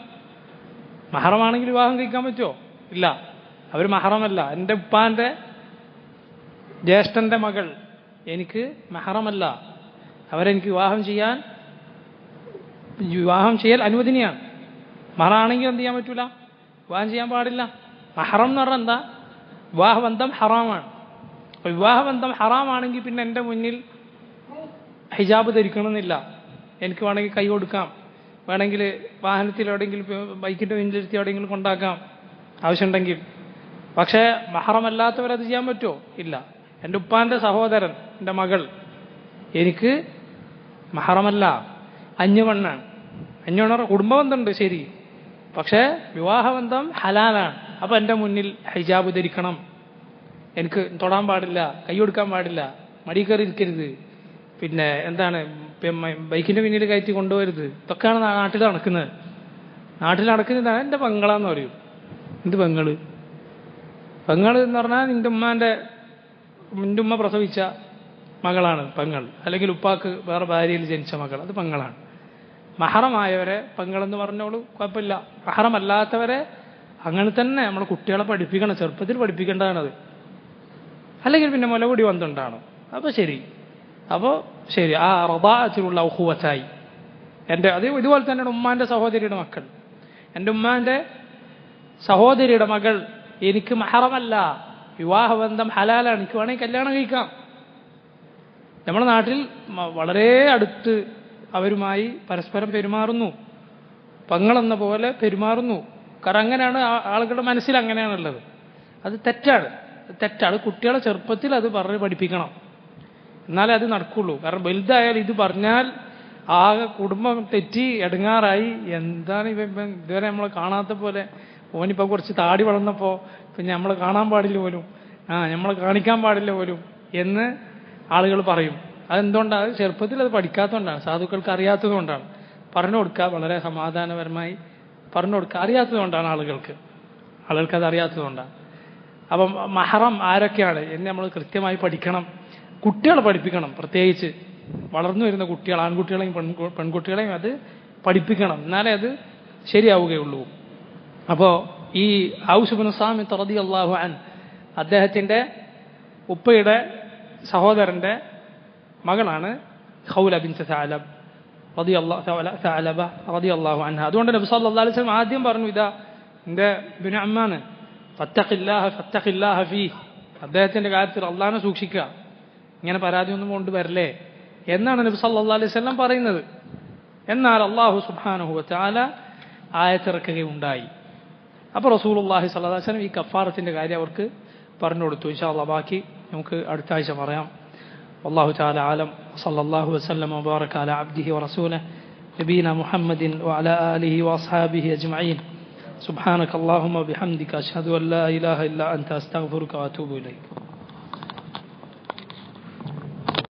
മഹറമാണെങ്കിൽ വിവാഹം കഴിക്കാൻ പറ്റുമോ? ഇല്ല. അവർ മഹറമല്ല. എൻ്റെ ഉപ്പാന്റെ ജ്യേഷ്ഠന്റെ മകൾ എനിക്ക് മഹറമല്ല. അവരെനിക്ക് വിവാഹം ചെയ്യൽ അനുവദനീയാണ്. മഹറാണെങ്കിൽ എന്ത് ചെയ്യാൻ പറ്റൂല? വിവാഹം ചെയ്യാൻ പാടില്ല. മഹറം എന്ന് പറഞ്ഞാൽ എന്താ? വിവാഹബന്ധം ഹറാമാണ്. അപ്പോൾ വിവാഹബന്ധം ഹറാമാണെങ്കിൽ പിന്നെ എൻ്റെ മുന്നിൽ ഹിജാബ് ധരിക്കണമെന്നില്ല. എനിക്ക് വേണമെങ്കിൽ കൈ കൊടുക്കാം, വേണമെങ്കിൽ വാഹനത്തിൽ എവിടെയെങ്കിലും, ബൈക്കിൻ്റെ പിന്നിലിരുത്തി എവിടെയെങ്കിലും കൊണ്ടാക്കാം ആവശ്യമുണ്ടെങ്കിൽ. പക്ഷേ മഹറമല്ലാത്തവരത് ചെയ്യാൻ പറ്റുമോ? ഇല്ല. എൻ്റെ ഉപ്പാൻ്റെ സഹോദരൻ, എൻ്റെ മകൾ എനിക്ക് മഹറമല്ല, അന്യപെണ്ണാണ്. അന്യപെണ്ണ കുടുംബബന്ധമുണ്ട് ശരി, പക്ഷേ വിവാഹബന്ധം ഹലാലാണ്. അപ്പം എൻ്റെ മുന്നിൽ ഹിജാബ് ധരിക്കണം, എനിക്ക് തൊടാൻ പാടില്ല, കൈ കൊടുക്കാൻ പാടില്ല, മടി കയറി ഇരിക്കരുത് പിന്നെ എന്താണ് ബൈക്കിൻ്റെ പിന്നിൽ കയറ്റി കൊണ്ടുപോകരുത്. ഇതൊക്കെയാണ് നാട്ടിൽ നടക്കുന്നത്. നാട്ടിൽ നടക്കുന്നതാണ് എൻ്റെ പെങ്ങളാന്ന് പറയും. എന്ത് പെങ്ങള്? പെങ്ങൾ എന്ന് പറഞ്ഞാൽ നിൻ്റെ ഉമ്മ പ്രസവിച്ച മകളാണ് പെങ്ങൾ, അല്ലെങ്കിൽ ഉപ്പാക്ക് വേറെ ഭാര്യയിൽ ജനിച്ച മകൾ, അത് പെങ്ങളാണ്. മഹറമായവരെ പെങ്ങളെന്ന് പറഞ്ഞോളൂ, കുഴപ്പമില്ല. മഹറമല്ലാത്തവരെ അങ്ങനെ തന്നെ നമ്മൾ കുട്ടികളെ പഠിപ്പിക്കണം, ചെറുപ്പത്തിൽ പഠിപ്പിക്കേണ്ടതാണത്. അല്ലെങ്കിൽ പിന്നെ മുലകുടി വന്നിട്ടാണ്. അപ്പോൾ ശരി ആ റദാഅത്തിലുള്ള ഉഖുവത്തായി അത് ഇതുപോലെ തന്നെയാണ് ഉമ്മാൻ്റെ സഹോദരിയുടെ മക്കൾ. എൻ്റെ ഉമ്മാൻ്റെ സഹോദരിയുടെ മകൾ എനിക്ക് മഹറമല്ല, വിവാഹബന്ധം ഹലാലാണ്, എനിക്ക് വേണമെങ്കിൽ കല്യാണം കഴിക്കാം. നമ്മുടെ നാട്ടിൽ വളരെ അടുത്ത് അവരുമായി പരസ്പരം പെരുമാറുന്നു, പെങ്ങളെന്ന പോലെ പെരുമാറുന്നു. കാരണം അങ്ങനെയാണ് ആളുകളുടെ മനസ്സിൽ അങ്ങനെയാണുള്ളത്. അത് തെറ്റാണ്. കുട്ടികളെ ചെറുപ്പത്തിൽ അത് പറഞ്ഞ് പഠിപ്പിക്കണം, എന്നാലേ അത് നടക്കുള്ളൂ. കാരണം വലുതായാൽ ഇത് പറഞ്ഞാൽ ആകെ കുടുംബം തെറ്റി ഇടങ്ങാറായി. എന്താണ് ഇതുവരെ നമ്മൾ കാണാത്ത പോലെ, ഓനിപ്പോൾ കുറച്ച് താടി വളർന്നപ്പോൾ പിന്നെ നമ്മൾ കാണാൻ പാടില്ല പോലും, നമ്മളെ കാണിക്കാൻ പാടില്ല പോലും എന്ന് ആളുകൾ പറയും. അതെന്തുകൊണ്ടാണ്? ചെറുപ്പത്തിൽ അത് പഠിക്കാത്തതുകൊണ്ടാണ്, സാധുക്കൾക്ക് അറിയാത്തതുകൊണ്ടാണ്. പറഞ്ഞു കൊടുക്കുക, വളരെ സമാധാനപരമായി പറഞ്ഞു കൊടുക്കുക. അറിയാത്തതുകൊണ്ടാണ് ആളുകൾക്കത് അറിയാത്തതുകൊണ്ടാണ്. അപ്പം മഹറം ആരൊക്കെയാണ് എന്ന് നമ്മൾ കൃത്യമായി പഠിക്കണം. കുട്ടികളെ പഠിപ്പിക്കണം, പ്രത്യേകിച്ച് വളർന്നു വരുന്ന കുട്ടികൾ, ആൺകുട്ടികളെയും പെൺകുട്ടികളെയും അത് പഠിപ്പിക്കണം, എന്നാലേ അത് ശരിയാവുകയുള്ളൂ. അപ്പോൾ ഈ ഔസ് ഇബ്നു സാമിത്ത് റളിയല്ലാഹു അൻഹു അദ്ദേഹത്തിൻ്റെ ഉപ്പയുടെ സഹോദരൻ്റെ മകളാണ് ഖൗല ബിൻത് സഅലബ റളിയല്ലാഹു അൻഹ. അതുകൊണ്ട് നബി സല്ലല്ലാഹു അലൈഹി വസല്ലം ആദ്യം പറഞ്ഞു, ഇതാ എൻ്റെ ഇബ്നു അമ്മാണ്, ഫത്തഖില്ലാഹ ഫീഹ്, അദ്ദേഹത്തിൻ്റെ കാര്യത്തിൽ അള്ളാഹനെ സൂക്ഷിക്കുക, ഇങ്ങനെ പരാതിയൊന്നും കൊണ്ടുവരല്ലേ എന്നാണ് നബി സല്ലല്ലാഹു അലൈഹി വസല്ലം പറയുന്നത്. എന്നാൽ അല്ലാഹു സുബ്ഹാനഹു വ തആല ആയത്തിറക്കുകയുണ്ടായി. അപ്പോൾ റസൂലുള്ളാഹി സ്വല്ലല്ലാഹു അലൈഹി വസല്ലം ഈ കഫാറത്തിൻ്റെ കാര്യം അവർക്ക് പറഞ്ഞു കൊടുത്തു. ഇൻഷാ അല്ലാഹ് ബാക്കി നമുക്ക് അടുത്ത ആഴ്ച പറയാം. വല്ലാഹു തആല ആലം. സല്ലല്ലാഹു വസല്ലം വബാറക അലാ അബ്ദിഹി വറസൂലിഹി നബീന മുഹമ്മദിൻ വഅലാ ആലിഹി വഅസ്ഹാബിഹി അജ്മഈൻ. സുബ്ഹാനക അല്ലാഹുമ്മ വബിഹംദിക അശ്ഹദു അൻ ലാ ഇലാഹ ഇല്ലാ അൻത അസ്തഗ്ഫിറുക വഅതൂബു ഇലൈക്.